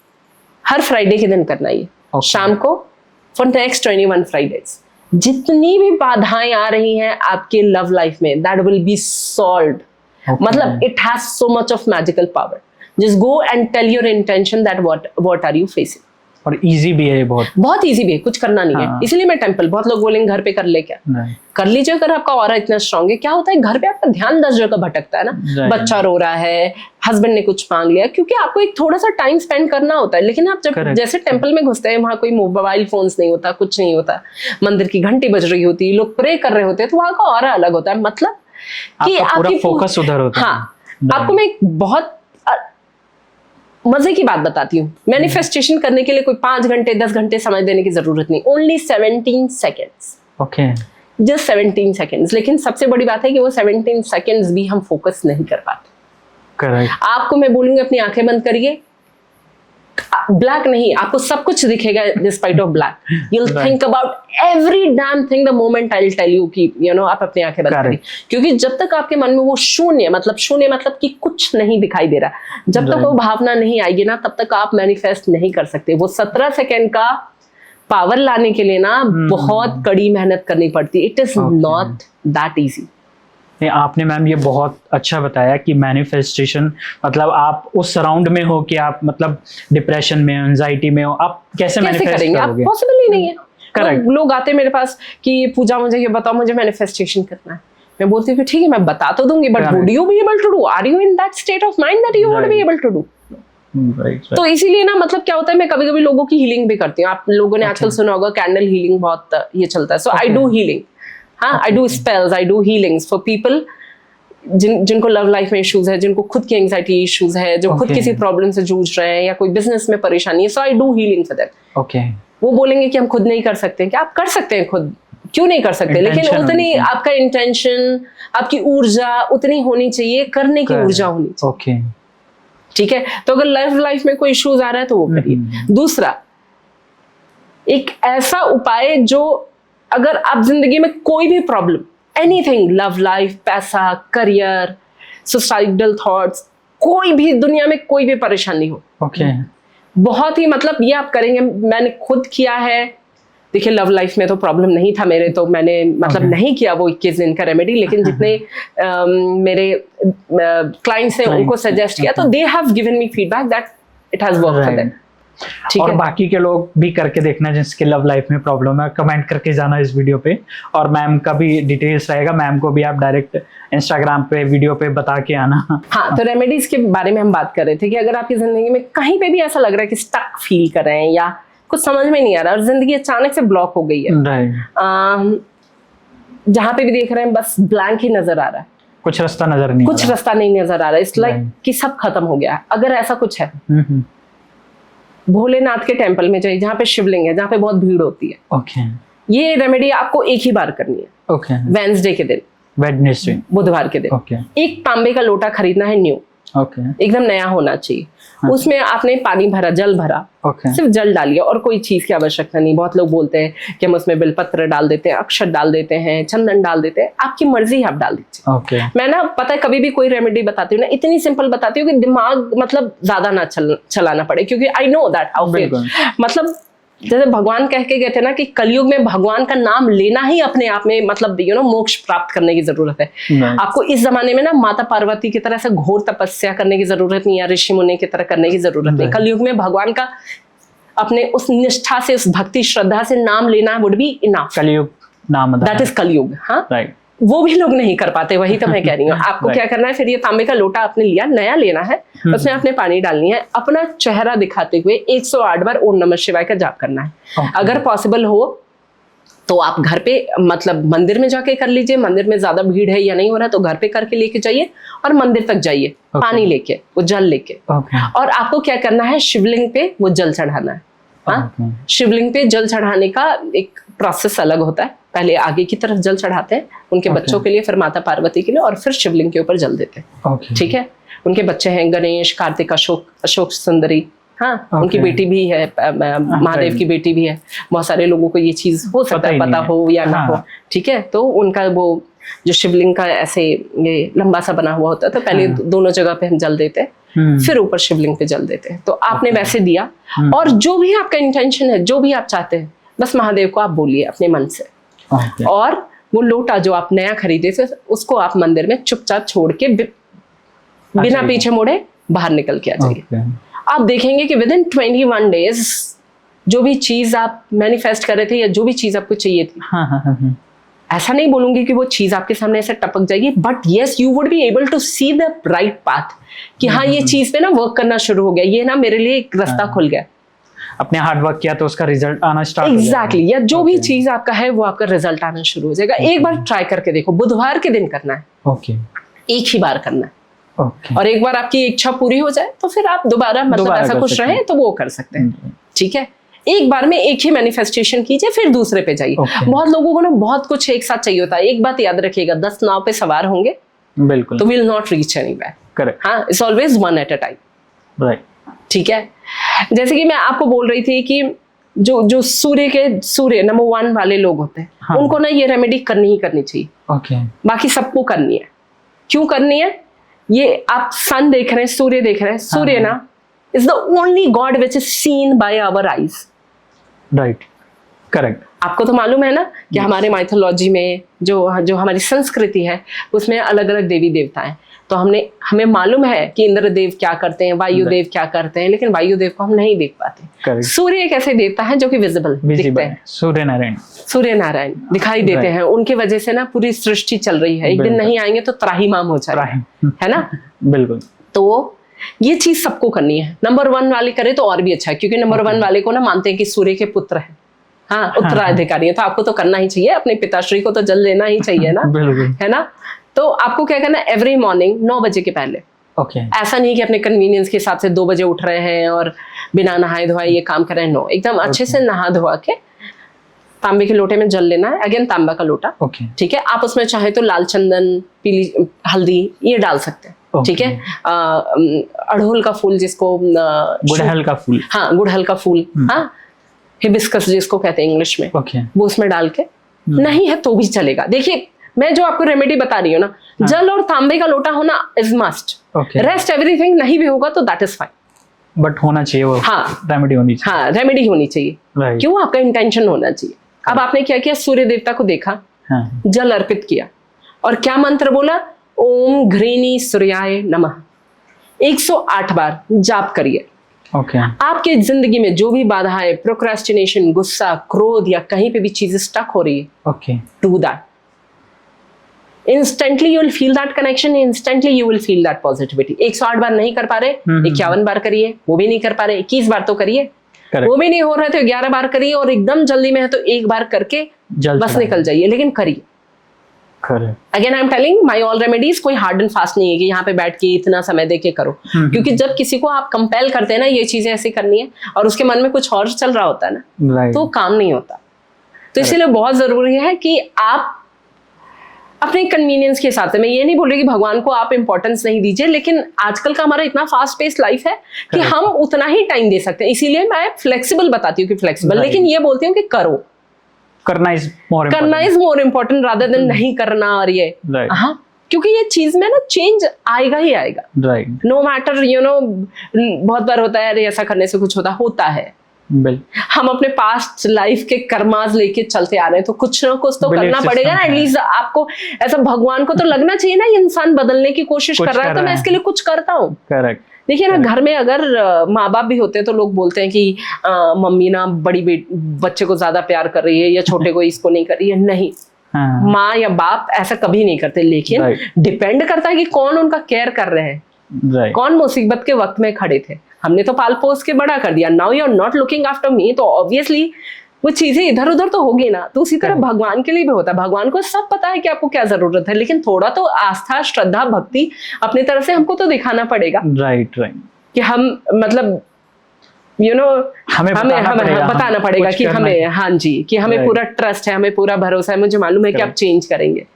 हर फ्राइडे के दिन करना ये, शाम को, फॉर नेक्स्ट 21 फ्राइडेज। जितनी भी बाधाएं आ रही हैं आपके लव लाइफ में, दैट विल बी सॉल्व्ड। मतलब it has so much of magical power. Just go and tell your intention that what are you facing. और इजी भी है, बहुत इजी भी है, कुछ करना नहीं है। इसीलिए मैं टेम्पल, बहुत लोग बोलेंगे घर पे कर ले, क्या कर लीजिए अगर आपका ऑरा इतना स्ट्रांग है। क्या होता है, घर पे आपका ध्यान 10 जगह भटकता है ना, बच्चा रो रहा है, हस्बैंड ने कुछ मांग लिया, क्योंकि आपको एक थोड़ा सा टाइम स्पेंड करना होता है। लेकिन आप जब जैसे टेम्पल में घुसते हैं, वहां कोई मोबाइल फोन्स नहीं होता, कुछ नहीं होता, मंदिर की घंटी बज रही होती है, लोग प्रे कर रहे होते हैं, तो वहां का ऑरा अलग होता है। मतलब कि आपकी फोकस उधर होता है। हाँ, आपको मैं एक बहुत मजे की बात बताती हूँ। मैनिफेस्टेशन करने के लिए कोई 5 घंटे 10 घंटे समय देने की जरूरत नहीं, only 17 seconds. Okay, just 17 seconds. लेकिन सबसे बड़ी बात है कि वो 17 सेकेंड्स भी हम फोकस नहीं कर पाते। करेक्ट। आपको मैं बोलूंगी अपनी आंखें बंद करिए, ब्लैक नहीं, आपको सब कुछ दिखेगा despite of black. You will think about every damn thing the moment I will tell you कि आप अपनी आंखें बंद करिए। क्योंकि जब तक आपके मन में वो शून्य मतलब कि कुछ नहीं दिखाई दे रहा, जब तक वो भावना नहीं आएगी ना, तब तक आप मैनिफेस्ट नहीं कर सकते। वो 17 सेकेंड का पावर लाने के लिए ना बहुत कड़ी मेहनत करनी पड़ती है। It is not that easy. आपने मैम ये बहुत अच्छा बताया कि मैनिफेस्टेशन मतलब आप उस सराउंड में हो कि आप मतलब डिप्रेशन में, एंजाइटी में हो, आप कैसे मैनिफेस्ट करेंगे? आप पॉसिबल ही नहीं है। करेक्ट। लोग आते हैं मेरे पास कि पूजा मुझे ये बताओ, मुझे मैनिफेस्टेशन करना है। मैं बोलती हूँ ठीक है मैं बता तो दूंगी, but would you be able to do? Are you in that state of mind that you would be able to do? तो इसीलिए ना मतलब क्या होता है, मैं कभी कभी लोगों की हीलिंग भी करती हूँ। आप लोगों ने आजकल सुना होगा कैंडल हीलिंग बहुत ये चलता है। So I do healing. हाँ, I do spells, I do healings for people जिनको लव लाइफ में इश्यूज है, जिनको खुद की एंजाइटी इश्यूज है, जो खुद किसी प्रॉब्लम से जूझ रहे हैं या कोई बिजनेस में परेशानी है। So I do healing for them. Okay. वो बोलेंगे कि हम खुद नहीं कर सकते, क्या आप कर सकते हैं खुद, क्यों नहीं कर सकते? लेकिन उतनी आपका इंटेंशन, आपकी ऊर्जा उतनी होनी चाहिए, करने की ऊर्जा होनी चाहिए। ओके, ठीक है। तो अगर लव लाइफ में कोई इश्यूज आ रहा है तो वो करिए। दूसरा, एक ऐसा उपाय जो अगर आप जिंदगी में कोई भी प्रॉब्लम, एनीथिंग, लव लाइफ, पैसा, करियर, सुसाइडल थॉट्स, कोई भी दुनिया में कोई भी परेशानी हो, ओके, बहुत ही मतलब ये आप करेंगे। मैंने खुद किया है। देखिए लव लाइफ में तो प्रॉब्लम नहीं था मेरे, तो मैंने मतलब नहीं किया वो 21 दिन का रेमेडी। लेकिन जितने मेरे क्लाइंट्स हैं उनको सजेस्ट किया, तो they have given me feedback that it has worked for them. और बाकी के लोग भी करके देखना जिसके लव लाइफ में प्रॉब्लम है, कमेंट करके जाना इस वीडियो पे। और मैम का भी डिटेल्स रहेगा, मैम को भी आप डायरेक्ट इंस्टाग्राम पे वीडियो पे बता के आना। हाँ, तो रेमेडीज के बारे में हम बात कर रहे थे कि अगर आपकी जिंदगी में कहीं पे भी ऐसा लग रहा है कि स्टक फील कर रहे हैं या कुछ समझ में नहीं आ रहा और जिंदगी अचानक से ब्लॉक हो गई है, जहां पे भी देख रहे हैं बस ब्लैंक ही नजर आ रहा है, कुछ रास्ता नजर नहीं, कुछ रास्ता नहीं नजर आ रहा है, इट्स लाइक कि सब खत्म हो गया है, अगर ऐसा कुछ है, भोलेनाथ के टेम्पल में जाइए जहाँ पे शिवलिंग है, जहाँ पे बहुत भीड़ होती है। ओके। ये रेमेडी आपको एक ही बार करनी है। ओके। वेडनेसडे के दिन, वेडनेसडे, बुधवार के दिन। ओके। एक तांबे का लोटा खरीदना है, न्यू, ओके, एकदम नया होना चाहिए। उसमें आपने पानी भरा, जल भरा, सिर्फ जल डालिए और कोई चीज की आवश्यकता नहीं। बहुत लोग बोलते हैं कि हम उसमें बेलपत्र डाल देते हैं, अक्षत डाल देते हैं, चंदन डाल देते हैं, आपकी मर्जी, आप डाल दीजिए। ओके। मैं ना पता है कभी भी कोई रेमेडी बताती हूँ ना, इतनी सिंपल बताती हूँ कि दिमाग मतलब ज्यादा ना चलाना पड़े, क्योंकि आई नो दैट हाउ मतलब जैसे भगवान कह के गए थे ना कि कलयुग में भगवान का नाम लेना ही अपने आप में मतलब मोक्ष प्राप्त करने की जरूरत है। आपको इस जमाने में ना माता पार्वती की तरह से घोर तपस्या करने की जरूरत नहीं है, ऋषि मुनि की तरह करने की जरूरत नहीं। कलयुग में भगवान का अपने उस निष्ठा से, उस भक्ति श्रद्धा से नाम लेना वुड बी इनफ। कलयुग नाम दैट इज कलयुग। हाँ, राइट। वो भी लोग नहीं कर पाते, वही तो मैं कह रही हूँ। आपको Right. क्या करना है, फिर ये तांबे का लोटा आपने लिया, नया लेना है, उसमें आपने पानी डालनी है, अपना चेहरा दिखाते हुए 108 बार ओम नमः शिवाय का जाप करना है। Okay. अगर पॉसिबल हो तो आप घर पे, मतलब मंदिर में जाके कर लीजिए। मंदिर में ज्यादा भीड़ है या नहीं हो रहा तो घर पे करके लेके जाइए और मंदिर तक जाइए, पानी लेके, वो जल लेके। और आपको क्या करना है, शिवलिंग पे वो जल चढ़ाना है। हाँ, शिवलिंग पे जल चढ़ाने का एक प्रोसेस अलग होता है। पहले आगे की तरफ जल चढ़ाते हैं उनके बच्चों के लिए, फिर माता पार्वती के लिए, और फिर शिवलिंग के ऊपर जल देते हैं। ठीक है। उनके बच्चे हैं गणेश, कार्तिक, अशोक सुंदरी। हाँ, उनकी बेटी भी है, महादेव की बेटी भी है। बहुत सारे लोगों को ये चीज हो सकता है पता हो या ना हो। ठीक है। तो उनका वो जो शिवलिंग का ऐसे ये लंबा सा बना हुआ होता है, तो पहले दोनों जगह पे हम जल देते हैं, फिर ऊपर शिवलिंग पे जल देते हैं। तो आपने वैसे दिया, और जो भी आपका इंटेंशन है, जो भी आप चाहते हैं, बस महादेव को आप बोलिए अपने मन से। और वो लोटा जो आप नया खरीदे थे, उसको आप मंदिर में चुपचाप छोड़ के बिना पीछे मुड़े बाहर निकल के आ जाइए। आप देखेंगे कि विद इन 21 डेज जो भी चीज आप मैनिफेस्ट कर रहे थे या जो भी चीज आपको चाहिए थी, ऐसा नहीं बोलूंगी कि वो चीज आपके सामने ऐसे टपक जाएगी, but yes you would be able to see the right path कि हाँ, ये चीज पे ना वर्क करना शुरू हो गया, ये ना मेरे लिए एक रास्ता खुल गया। अपने हार्ड वर्क किया तो उसका रिजल्ट आना स्टार्ट एग्जैक्टली। या जो भी चीज आपका है वो आपका रिजल्ट आना शुरू हो जाएगा। एक बार ट्राई करके देखो, बुधवार के दिन करना है। ओके। एक ही बार करना है। ओके। और एक बार आपकी इच्छा पूरी हो जाए तो फिर आप दोबारा मतलब ऐसा कुछ रहे तो वो कर सकते हैं। ठीक है। एक बार में एक ही मैनिफेस्टेशन कीजिए, फिर दूसरे पे जाइए। बहुत लोगों को ना बहुत कुछ एक साथ चाहिए होता है। एक बात याद रखिएगा, 10 नाव पे सवार होंगे बिल्कुल तो will not reach anywhere. Correct. हाँ, it's always one at a time. Right. ठीक है। जैसे कि मैं आपको बोल रही थी कि जो सूर्य नंबर 1 वाले लोग होते हैं, हाँ। उनको ना ये रेमेडी करनी ही करनी चाहिए। ओके। बाकी सबको करनी है। क्यों करनी है? ये आप सन देख रहे हैं, सूर्य देख रहे हैं। सूर्य ना is the only god which is seen by our eyes. Right. Correct. आपको तो मालूम है ना कि हमारे माइथोलॉजी में जो हमारी संस्कृति है उसमें अलग अलग देवी देवता हैं। तो हमें मालूम है कि इंद्रदेव क्या करते हैं, वायुदेव क्या करते हैं, लेकिन वायुदेव को हम नहीं देख पाते। सूर्य एक ऐसे देवता है जो कि विजिबल दिखते हैं। सूर्य नारायण दिखाई देते हैं। उनकी वजह से ना पूरी सृष्टि चल रही है। एक दिन नहीं आएंगे तो त्राहिमाम हो जाएगा, है ना। बिल्कुल। तो ये चीज सबको करनी है। नंबर 1 वाले करे तो और भी अच्छा है, क्योंकि नंबर 1 वाले को ना मानते हैं कि सूर्य के पुत्र है। हाँ, उत्तराधिकारी है। तो आपको तो करना ही चाहिए, अपने पिताश्री को तो जल लेना ही चाहिए ना, है ना। तो आपको क्या करना है, एवरी मॉर्निंग 9 बजे के पहले। ओके। ऐसा नहीं कि अपने कन्वीनियंस के हिसाब से 2 बजे उठ रहे हैं और बिना नहाए धोए ये काम कर रहे हैं। नो, एकदम अच्छे से नहा धोआ के तांबे के लोटे में जल लेना है। अगेन तांबा का लोटा। ठीक है। आप उसमें चाहे तो लाल चंदन, पीली हल्दी ये डाल सकते हैं। ठीक है। अड़हुल का फूल, जिसको गुड़हल का फूल, हाँ गुड़हल का फूल, हाँ हिबिस्कस जिसको कहते हैं इंग्लिश में, वो उसमें डाल के, नहीं है तो भी चलेगा। देखिए मैं जो आपको रेमेडी बता रही हूँ ना, जल और तांबे का लोटा होना इज मस्ट। रेस्ट एवरीथिंग नहीं भी होगा तो दैट इज फाइन, बट होना चाहिए वो। हाँ, रेमेडी होनी चाहिए। हाँ, रेमेडी होनी चाहिए। क्यों? आपका इंटेंशन होना चाहिए। अब आपने क्या किया, सूर्य देवता को देखा, जल अर्पित किया और क्या मंत्र बोला, ओम घृणी सूर्याय नमः 108 बार जाप करिए। आपके जिंदगी में जो भी बाधाएं, प्रोक्रेस्टिनेशन, गुस्सा, क्रोध या कहीं पे भी चीजें स्टक हो रही है, do that. Instantly you will feel that connection, instantly you will feel that positivity। 108 बार नहीं कर पा रहे, 51 बार करिए। वो भी नहीं कर पा रहे, 21 बार तो करिए। वो भी नहीं हो रहा है तो 11 बार करिए। और एकदम जल्दी में है तो 1 बार करके बस निकल जाइए, लेकिन करिए। Again I am telling, my all remedies कोई हार्ड एंड फास्ट नहीं है कि यहाँ पे बैठ के इतना समय दे के करो। क्योंकि जब किसी को आप कंपेल करते हैं ना ये चीजें ऐसी करनी है और उसके मन में कुछ और चल रहा होता है ना, तो काम नहीं होता। तो इसीलिए बहुत जरूरी है कि आप अपने कन्वीनियंस के हिसाब से, मैं ये नहीं बोल रही कि भगवान को आप इंपॉर्टेंस नहीं दीजिए, लेकिन आजकल का हमारा इतना फास्ट पेस लाइफ है कि हम उतना ही टाइम दे सकते हैं। इसीलिए मैं फ्लेक्सिबल बताती हूँ कि फ्लेक्सिबल, लेकिन ये बोलती हूँ कि करो। करना is more important rather than नहीं करना। और ये हाँ, क्योंकि ये चीज में ना चेंज आएगा ही आएगा। नो मैटर, यू नो, बहुत बार होता है अरे ऐसा करने से कुछ होता है। हम अपने पास्ट लाइफ के कर्माज लेके चलते आ रहे हैं, तो कुछ ना कुछ तो करना पड़ेगा ना। एटलीस्ट आपको ऐसा, भगवान को तो लगना चाहिए ना, ये इंसान बदलने की कोशिश कर रहा है तो मैं इसके लिए कुछ करता हूँ। देखिए ना, घर में अगर माँ बाप भी होते हैं तो लोग बोलते हैं कि मम्मी ना बच्चे को ज्यादा प्यार कर रही है या छोटे को इसको नहीं कर रही है। नहीं, हाँ, माँ या बाप ऐसा कभी नहीं करते, लेकिन डिपेंड करता है कि कौन उनका केयर कर रहे हैं, कौन मुसीबत के वक्त में खड़े थे। हमने तो पाल पोस के बड़ा कर दिया, now you are not looking after me, तो ऑब्वियसली वो चीजें इधर उधर तो होगी ना। तो उसी तरह भगवान के लिए भी होता है, भगवान को सब पता है कि आपको क्या जरूरत है, लेकिन थोड़ा तो आस्था, श्रद्धा, भक्ति अपनी तरफ से हमको तो दिखाना पड़ेगा। राइट कि हम मतलब हमें बताना पड़ेगा कि हमें, हाँ जी, कि हमें पूरा ट्रस्ट है, हमें पूरा भरोसा है, मुझे मालूम है कि आप चेंज करेंगे।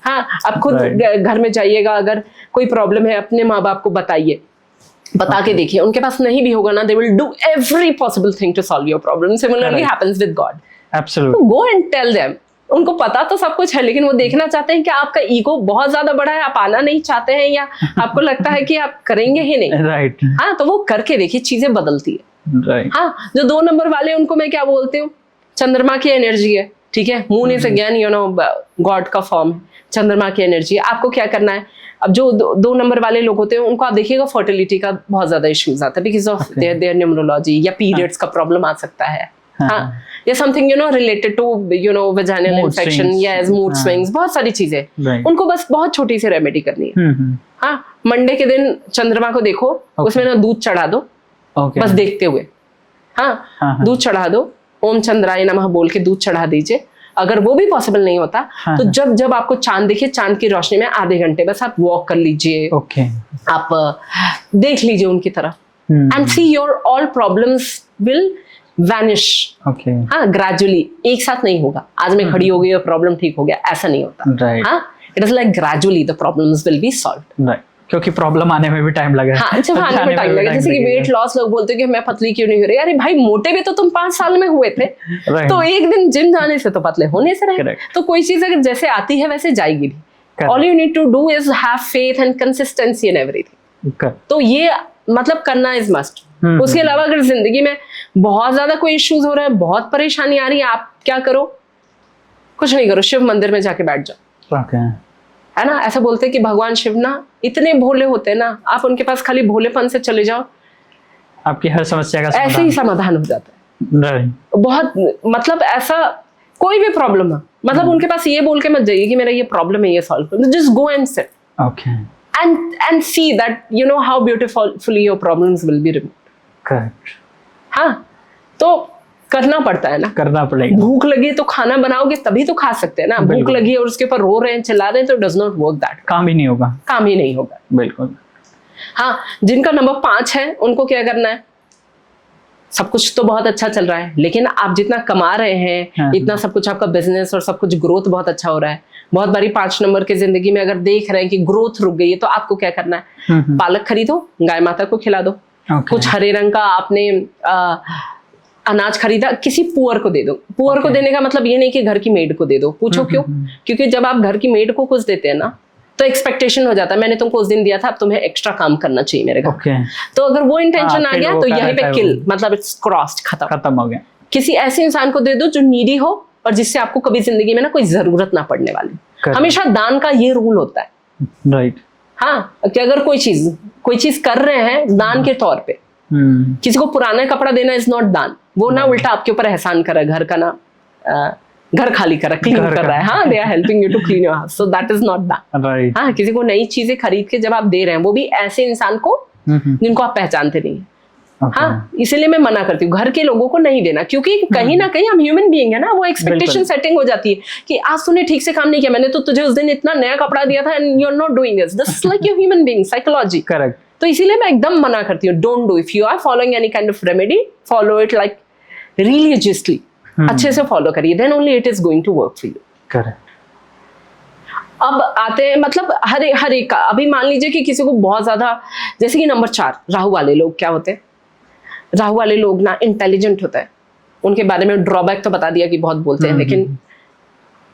हाँ, आप खुद घर में जाइएगा, अगर कोई प्रॉब्लम है अपने माँ बाप को बताइए, बता के देखिए, उनके पास नहीं भी होगा ना, they will do every possible thing to solve your problem. Similarly happens with god. Absolutely. Go and tell them. उनको पता तो सब कुछ है, लेकिन वो देखना चाहते हैं कि आपका ईगो बहुत ज्यादा बड़ा है, आप आना नहीं चाहते हैं, या आपको लगता है कि आप करेंगे ही नहीं। राइट। हाँ, तो वो करके देखिए, चीजें बदलती है। राइट। हाँ, जो 2 नंबर वाले, उनको मैं क्या बोलती हूँ, चंद्रमा की एनर्जी है, ठीक है, मून इज अगेन गॉड का फॉर्म है, चंद्रमा की एनर्जी है। आपको क्या करना है, अब जो 2 नंबर वाले लोग होते हैं उनको आप देखिएगा फर्टिलिटी का बहुत ज्यादा इश्यूज आता है, बिकॉज ऑफ देयर न्यूमरोलॉजी, या पीरियड्स का प्रॉब्लम आ सकता है। हाँ, या something related to vaginal infection, yes, mood swings, बहुत सारी चीजें। उनको बस बहुत छोटी सी रेमेडी करनी है। हाँ, मंडे के दिन चंद्रमा को देखो, उसमें ना दूध चढ़ा दो, बस देखते हुए। हाँ, दूध चढ़ा दो, ओम चंद्राय नमः बोल के दूध चढ़ा दीजिए। अगर वो भी पॉसिबल नहीं होता तो जब जब आपको चांद दिखे, चांद की रोशनी में आधे घंटे बस आप वॉक कर लीजिए, आप देख लीजिए उनकी तरफ, and see your all problems will vanish. हाँ, ग्रेजुअली, एक साथ नहीं होगा, आज मैं खड़ी हो गई और प्रॉब्लम ठीक हो गया, ऐसा नहीं होता। हाँ, it is like gradually the problems will be solved. क्योंकि प्रॉब्लम आने में भी टाइम लगा। हाँ, जब आने में टाइम लगा, जैसे कि वेट लॉस, लोग बोलते हैं कि मैं पतली क्यों नहीं हो रही। अरे भाई, मोटे भी तो तुम 5 साल में हुए थे, तो एक दिन जिम जाने से तो पतले होने से रहे। तो कोई चीज अगर जैसे आती है वैसे जाएगी भी। All you need to do is have faith and consistency in everything. तो ये मतलब करना इज मस्ट। उसके अलावा अगर जिंदगी में बहुत ज्यादा कोई इश्यूज हो रहा है, बहुत परेशानी आ रही है, आप क्या करो, कुछ नहीं करो, शिव मंदिर में जाके बैठ जाओ। है ना, ऐसा बोलते हैं कि भगवान शिव ना इतने भोले होते हैं ना, आप उनके पास खाली भोलेपन से चले जाओ, आपकी हर समस्या का ऐसे ही समाधान हो जाता है। बहुत मतलब ऐसा कोई भी प्रॉब्लम है, मतलब उनके पास ये बोल के मत जाइए कि मेरा ये प्रॉब्लम है, ये सॉल्व करो। Just go and sit and see that how beautifully your problems will be removed. Correct. हाँ, तो करना पड़ता है ना, करना पड़ेगा। भूख लगी तो खाना बनाओगे तभी तो खा सकते हैं ना। भूख लगी और उसके ऊपर रो रहे हैं, चिल्ला रहे हैं, तो डज नॉट वर्क दैट। काम ही नहीं होगा, काम ही नहीं होगा। बिल्कुल। हाँ, जिनका नंबर 5 है उनको क्या करना है, सब कुछ तो बहुत अच्छा चल रहा है, लेकिन आप जितना कमा रहे हैं, इतना सब कुछ, आपका बिजनेस और सब कुछ ग्रोथ बहुत अच्छा हो रहा है। बहुत बारी 5 नंबर की जिंदगी में अगर देख रहे हैं कि ग्रोथ रुक गई है, तो आपको क्या करना है, पालक खरीदो, गाय माता को खिला दो। कुछ हरे रंग का आपने अनाज खरीदा, किसी पुअर को दे दो। पुअर को देने का मतलब ये नहीं कि घर की मेड को दे दो। पूछो क्यों? क्योंकि जब आप घर की मेड को कुछ देते हैं ना, तो एक्सपेक्टेशन हो जाता है, मैंने तुमको उस दिन दिया था, अब तुम्हें एक्स्ट्रा काम करना चाहिए मेरे घर। तो अगर वो इंटेंशन आ गया तो यहीं पे किल, मतलब इट्स क्रॉस्ड, खत्म हो गया। किसी ऐसे इंसान को दे दो जो नीडी हो और जिससे आपको कभी जिंदगी में ना कोई जरूरत ना पड़ने वाली। हमेशा दान का ये रूल होता है, राइट। हाँ, कि अगर कोई चीज कर रहे हैं दान के तौर पे, किसी को पुराना कपड़ा देना इज नॉट दान, वो ना उल्टा आपके ऊपर एहसान कर रहा है, घर का ना घर खाली कर रहा है, क्लीन कर रहा है। हाँ, they are helping you to clean your house, so that is not दान। हाँ, किसी को नई चीजें खरीद के जब आप दे रहे हैं, वो भी ऐसे इंसान को जिनको आप पहचानते नहीं है। हाँ, इसीलिए मैं मना करती हूँ, घर के लोगों को नहीं देना, क्योंकि कहीं ना कहीं हम ह्यूमन बीइंग है ना, वो एक्सपेक्टेशन सेटिंग हो जाती है कि आज तूने ठीक से काम नहीं किया, मैंने तो तुझे उस दिन इतना नया कपड़ा दिया था and you are not doing this. This is like your human being psychology. Correct. तो इसीलिए मैं एकदम मना करती हूँ, don't do. If you are following any kind of remedy, follow it like religiously, अच्छे से फॉलो करिए, then only it is going to work for you. Correct. अब आते हैं मतलब हर एक का, अभी मान लीजिए कि किसी को बहुत ज्यादा, जैसे कि नंबर 4 राहु वाले लोग क्या होते हैं, राहु वाले लोग ना इंटेलिजेंट होता है। उनके बारे में ड्रॉबैक तो बता दिया कि बहुत बोलते हैं, लेकिन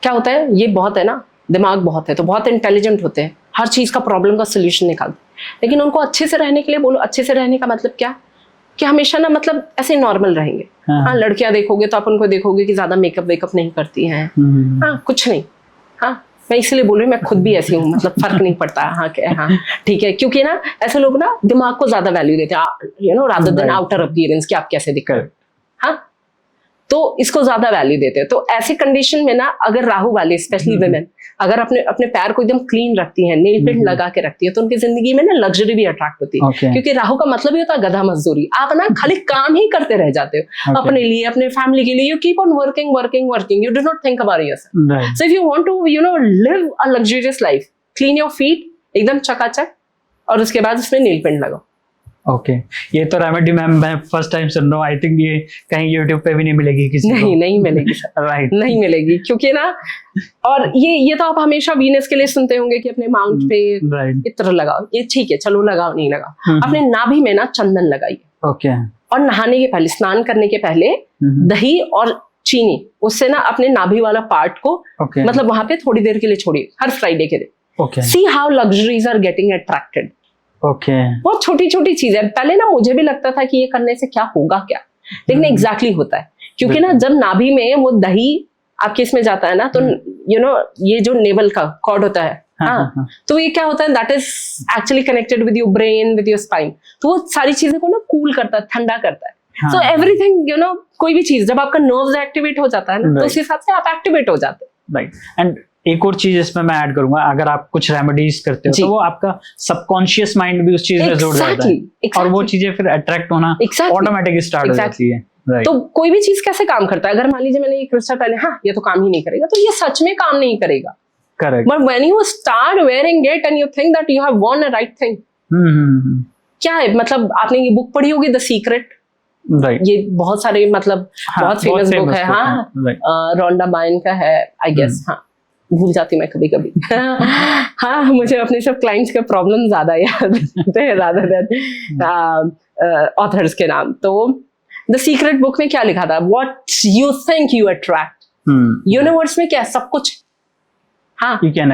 क्या होता है, ये बहुत है ना, दिमाग बहुत है, तो बहुत इंटेलिजेंट होते हैं, हर चीज का प्रॉब्लम का सोल्यूशन निकालते हैं। लेकिन उनको अच्छे से रहने के लिए बोलो, अच्छे से रहने का मतलब क्या, कि हमेशा ना मतलब ऐसे नॉर्मल रहेंगे। हाँ, लड़कियां देखोगे तो आप उनको देखोगे कि ज्यादा मेकअप वेकअप नहीं करती हैं। हाँ, कुछ नहीं। हाँ, मैं इसलिए बोल रही हूँ, मैं खुद भी ऐसी हूँ, मतलब फर्क नहीं पड़ता। हाँ हाँ ठीक है, क्योंकि ना ऐसे लोग ना दिमाग को ज्यादा वैल्यू देते हैं, you know, rather than outer appearance कि आप कैसे दिख रहे हो। हाँ, तो इसको ज्यादा वैल्यू देते हैं। तो ऐसी कंडीशन में ना अगर राहु वाले स्पेशली वुमेन अगर अपने अपने पैर को एकदम क्लीन रखती हैं, नेल पेंट लगा के रखती है, तो उनकी जिंदगी में ना लग्जरी भी अट्रैक्ट होती है। क्योंकि राहु का मतलब ही होता है गधा मजदूरी। आप ना खाली काम ही करते रह जाते हो अपने लिए, अपने फैमिली के लिए। You keep on working working working, you do not think about yourself. So if you want to, you know, live a luxurious life, clean your feet एकदम चकाचक, और उसके बाद उसमें नेल पेंट लगाओ। ओके, ये तो रेमेडी मैम मैं फर्स्ट टाइम सुन रहा हूँ। आई थिंक ये कहीं यूट्यूब पे भी नहीं मिलेगी किसी को। नहीं मिलेगी सर। राइट, नहीं मिलेगी, क्योंकि ना, और ये तो आप हमेशा वीनस के लिए सुनते होंगे कि अपने माउंट पे इत्र लगाओ। ये ठीक है, चलो लगाओ, नहीं लगाओ, अपने नाभि में ना चंदन लगाइए। ओके, और नहाने के पहले, स्नान करने के पहले दही और चीनी, उससे ना अपने नाभि वाला पार्ट को मतलब वहां पे थोड़ी देर के लिए छोड़िए, हर फ्राइडे के दिन। See how luxuries are getting attracted. बहुत छोटी छोटी चीज है। पहले ना मुझे भी लगता था कि ये करने से क्या होगा क्या, लेकिन एग्जैक्टली होता है। क्योंकि ना जब नाभि में वो दही आपके इसमें जाता है ना, तो यू नो, ये जो नेवल का कॉर्ड होता है, हाँ, तो ये क्या होता है, that is actually connected with your brain, with your spine. तो वो सारी चीजें को ना कूल करता है, ठंडा करता है। सो एवरीथिंग, यू नो, कोई भी चीज जब आपका नर्व्स एक्टिवेट हो जाता है ना, तो उस हिसाब से आप एक्टिवेट हो जाते हैं। राइट। एंड एक और चीज इसमें मैं ऐड करूंगा, अगर आप कुछ रेमेडीज करते हो तो वो आपका सबकॉन्शियस माइंड भी उस चीज में जुड़ जाता है, और वो चीजें फिर अट्रैक्ट होना ऑटोमेटिक स्टार्ट हो जाती है। तो कोई भी चीज कैसे काम करता है, अगर मान लीजिए मैंने ये क्रिस्टल पहले, हाँ ये तो काम ही नहीं करेगा, तो ये सच में काम नहीं करेगा। Correct. But when you start wearing it and you think that you have von a right thing. क्या है, मतलब आपने ये बुक पढ़ी होगी, द सीक्रेट। ये बहुत सारे, मतलब बहुत फेमस बुक है। हाँ, रोंडा बायन का है, आई गेस। हाँ, भूल जाती मैं कभी कभी। हाँ, मुझे अपने सब क्लाइंट्स के प्रॉब्लम ज्यादा याद रहते हैं rather than ऑथर्स के नाम। तो द सीक्रेट बुक में क्या लिखा था, what you think you attract. Universe में क्या सब कुछ, हाँ, यू कैन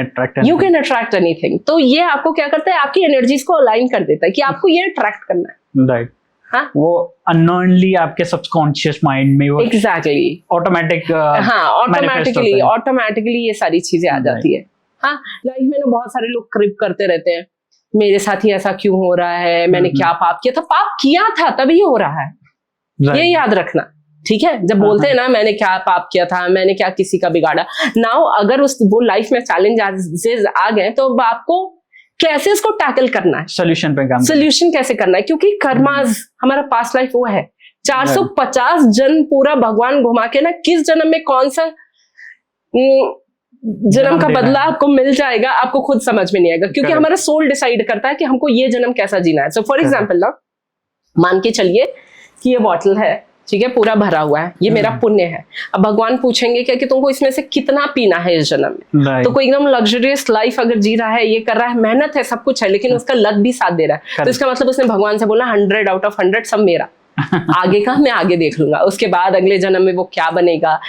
अट्रैक्ट एनीथिंग। तो ये आपको क्या करता है, आपकी एनर्जीज को अलाइन कर देता है कि आपको ये अट्रैक्ट करना है। राइट। हाँ, वो अननोनली आपके सबकॉन्शियस माइंड में वो एग्जैक्टली ऑटोमेटिक, हाँ, ऑटोमेटिकली ये सारी चीजें आ जाती है। हाँ, लाइफ में ना बहुत सारे लोग क्रिप करते रहते हैं, मेरे साथ ही ऐसा क्यों हो रहा है, मैंने क्या पाप किया था। पाप किया था तभी हो रहा है, ये याद रखना, ठीक है। जब बोलते हैं ना मैंने क्या पाप किया था, मैंने क्या किसी का बिगाड़ा, नाउ अगर वो लाइफ में चैलेंजेस आ गए, तो अब आपको कैसे इसको टैकल करना है, सोल्यूशन कैसे करना है। क्योंकि कर्मास, हमारा पास्ट लाइफ वो है, 450 जन्म पूरा भगवान घुमा के ना, किस जन्म में कौन सा जन्म का बदला आपको मिल जाएगा, आपको खुद समझ में नहीं आएगा। क्योंकि हमारा सोल डिसाइड करता है कि हमको ये जन्म कैसा जीना है। सो फॉर एग्जाम्पल ना, मान के चलिए कि ये बॉटल है, ठीक है, पूरा भरा हुआ है, ये मेरा पुण्य है। अब भगवान पूछेंगे क्या कि तुमको इसमें से कितना पीना है इस जन्म में। तो कोई एकदम लग्जरियस लाइफ अगर जी रहा है, ये कर रहा है, मेहनत है, सब कुछ है, लेकिन उसका लक भी साथ दे रहा है, तो इसका मतलब उसने भगवान से बोला 100 out of 100 सब मेरा। आगे का मैं आगे देख लूंगा, उसके बाद अगले जन्म में वो क्या बनेगा,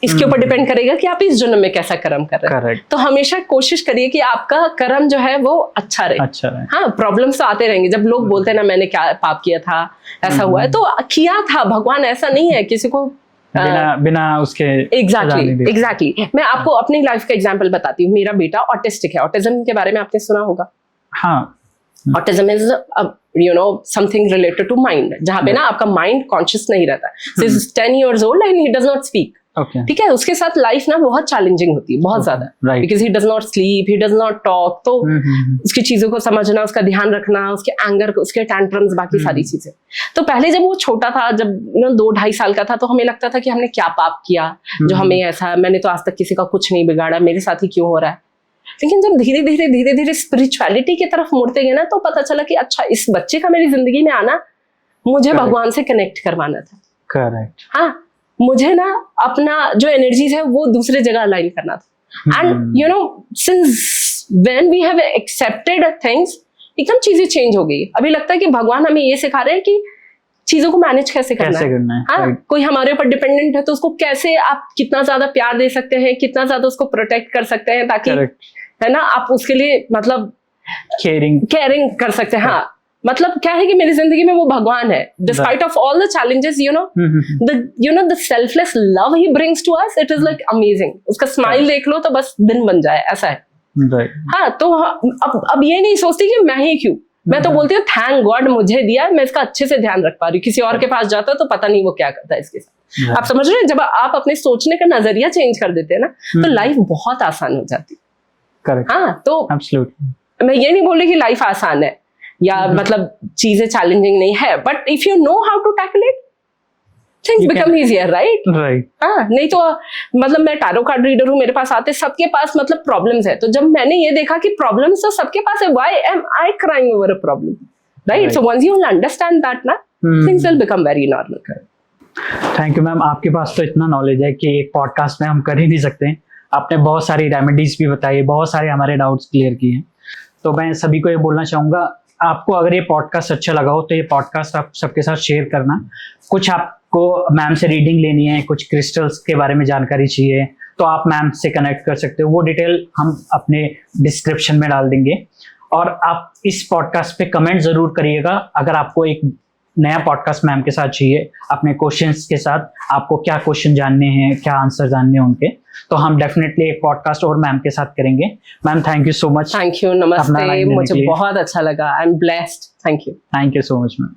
इसके ऊपर डिपेंड करेगा कि आप इस जन्म में कैसा कर्म कर रहे हैं। तो हमेशा कोशिश करिए कि आपका कर्म जो है वो अच्छा रहे। हाँ, प्रॉब्लम्स तो आते रहेंगे। जब लोग बोलते हैं ना मैंने क्या पाप किया था, ऐसा हुआ है, तो किया था, भगवान ऐसा नहीं है किसी को बिना उसके। एग्जैक्टली। मैं आपको अपनी लाइफ का एग्जांपल बताती हूँ। मेरा बेटा ऑटिस्टिक है। ऑटिज्म के बारे में आपने सुना होगा। हाँ, autism is you know something related to mind, जहाँ पे ना आपका माइंड कॉन्शियस नहीं रहता। So is 10 years old and he does not speak। ठीक है, उसके साथ लाइफ ना बहुत चैलेंजिंग होती है, बहुत ज्यादा, because he does not sleep, he does not talk. तो उसकी चीजों को समझना, उसका ध्यान रखना, उसके एंगर, उसके टैंट्रम्स, बाकी सारी चीजें। तो पहले जब वो छोटा था, जब 2-2.5 साल का था, तो हमें लगता था कि हमने क्या पाप किया जो हमें ऐसा, मैंने तो आज तक किसी का कुछ नहीं बिगाड़ा, मेरे साथ ही क्यों हो रहा है। लेकिन जब धीरे धीरे स्पिरिचुअलिटी की तरफ मुड़ते गए ना, तो पता चला कि अच्छा, इस बच्चे का मेरी जिंदगी में आना मुझे भगवान से कनेक्ट करवाना था। करेक्ट। हाँ, मुझे ना अपना जो एनर्जीज है वो दूसरे जगह अलाइन करना था। And you know, since when we have accepted things, एकदम चीजें चेंज हो गई। अभी लगता है कि भगवान हमें ये सिखा रहे हैं कि चीजों को मैनेज कैसे करना है। हाँ, कोई हमारे ऊपर डिपेंडेंट है तो उसको कैसे आप कितना ज्यादा प्यार दे सकते हैं, कितना ज्यादा उसको प्रोटेक्ट कर सकते हैं, ताकि है ना आप उसके लिए मतलब केयरिंग कर सकते हैं। हाँ, मतलब क्या है कि मेरी जिंदगी में वो भगवान है, despite of all the challenges, the selfless love he brings to us, it is like amazing. उसका स्माइल देख लो तो बस दिन बन जाए, ऐसा है। हाँ, तो अब ये नहीं सोचती कि मैं ही क्यों, मैं तो बोलती हूँ थैंक गॉड मुझे दिया, मैं इसका अच्छे से ध्यान रख पा रही हूँ। किसी और के पास जाता तो पता नहीं वो क्या करता है इसके साथ। आप समझ रहे हैं, जब आप अपने सोचने का नजरिया चेंज कर देते हैं ना, तो लाइफ बहुत आसान हो जाती है। करेक्ट। हाँ, तो मैं ये नहीं बोल रही कि लाइफ आसान है या मतलब चीजें चैलेंजिंग नहीं है, but if you know how to tackle it, things become easier, right? हाँ, नहीं तो मतलब मैं टैरो कार्ड रीडर हूँ, मेरे पास आते सबके पास मतलब प्रॉब्लम्स है, तो जब मैंने ये देखा कि प्रॉब्लम्स तो सबके पास है, why am I crying over a problem, right? So once you will understand that ना, things will become very normal. Thank you ma'am, आपके पास तो इतना नॉलेज है कि एक पॉडकास्ट में हम कर ही नहीं सकते। आपने बहुत सारी रेमेडीज भी बताई, बहुत सारे हमारे डाउट्स क्लियर किए हैं। तो मैं सभी को ये बोलना चाहूँगा, आपको अगर ये पॉडकास्ट अच्छा लगा हो तो ये पॉडकास्ट आप सबके साथ शेयर करना। कुछ आपको मैम से रीडिंग लेनी है, कुछ क्रिस्टल्स के बारे में जानकारी चाहिए, तो आप मैम से कनेक्ट कर सकते हो, वो डिटेल हम अपने डिस्क्रिप्शन में डाल देंगे। और आप इस पॉडकास्ट पे कमेंट ज़रूर करिएगा अगर आपको एक नया पॉडकास्ट मैम के साथ चाहिए, अपने क्वेश्चंस के साथ, आपको क्या क्वेश्चन जानने हैं, क्या आंसर जानने हैं उनके, तो हम डेफिनेटली एक पॉडकास्ट और मैम के साथ करेंगे। Ma'am thank you so much. Thank you, नमस्ते, मुझे बहुत अच्छा लगा, I am blessed, thank you. Thank you so much ma'am.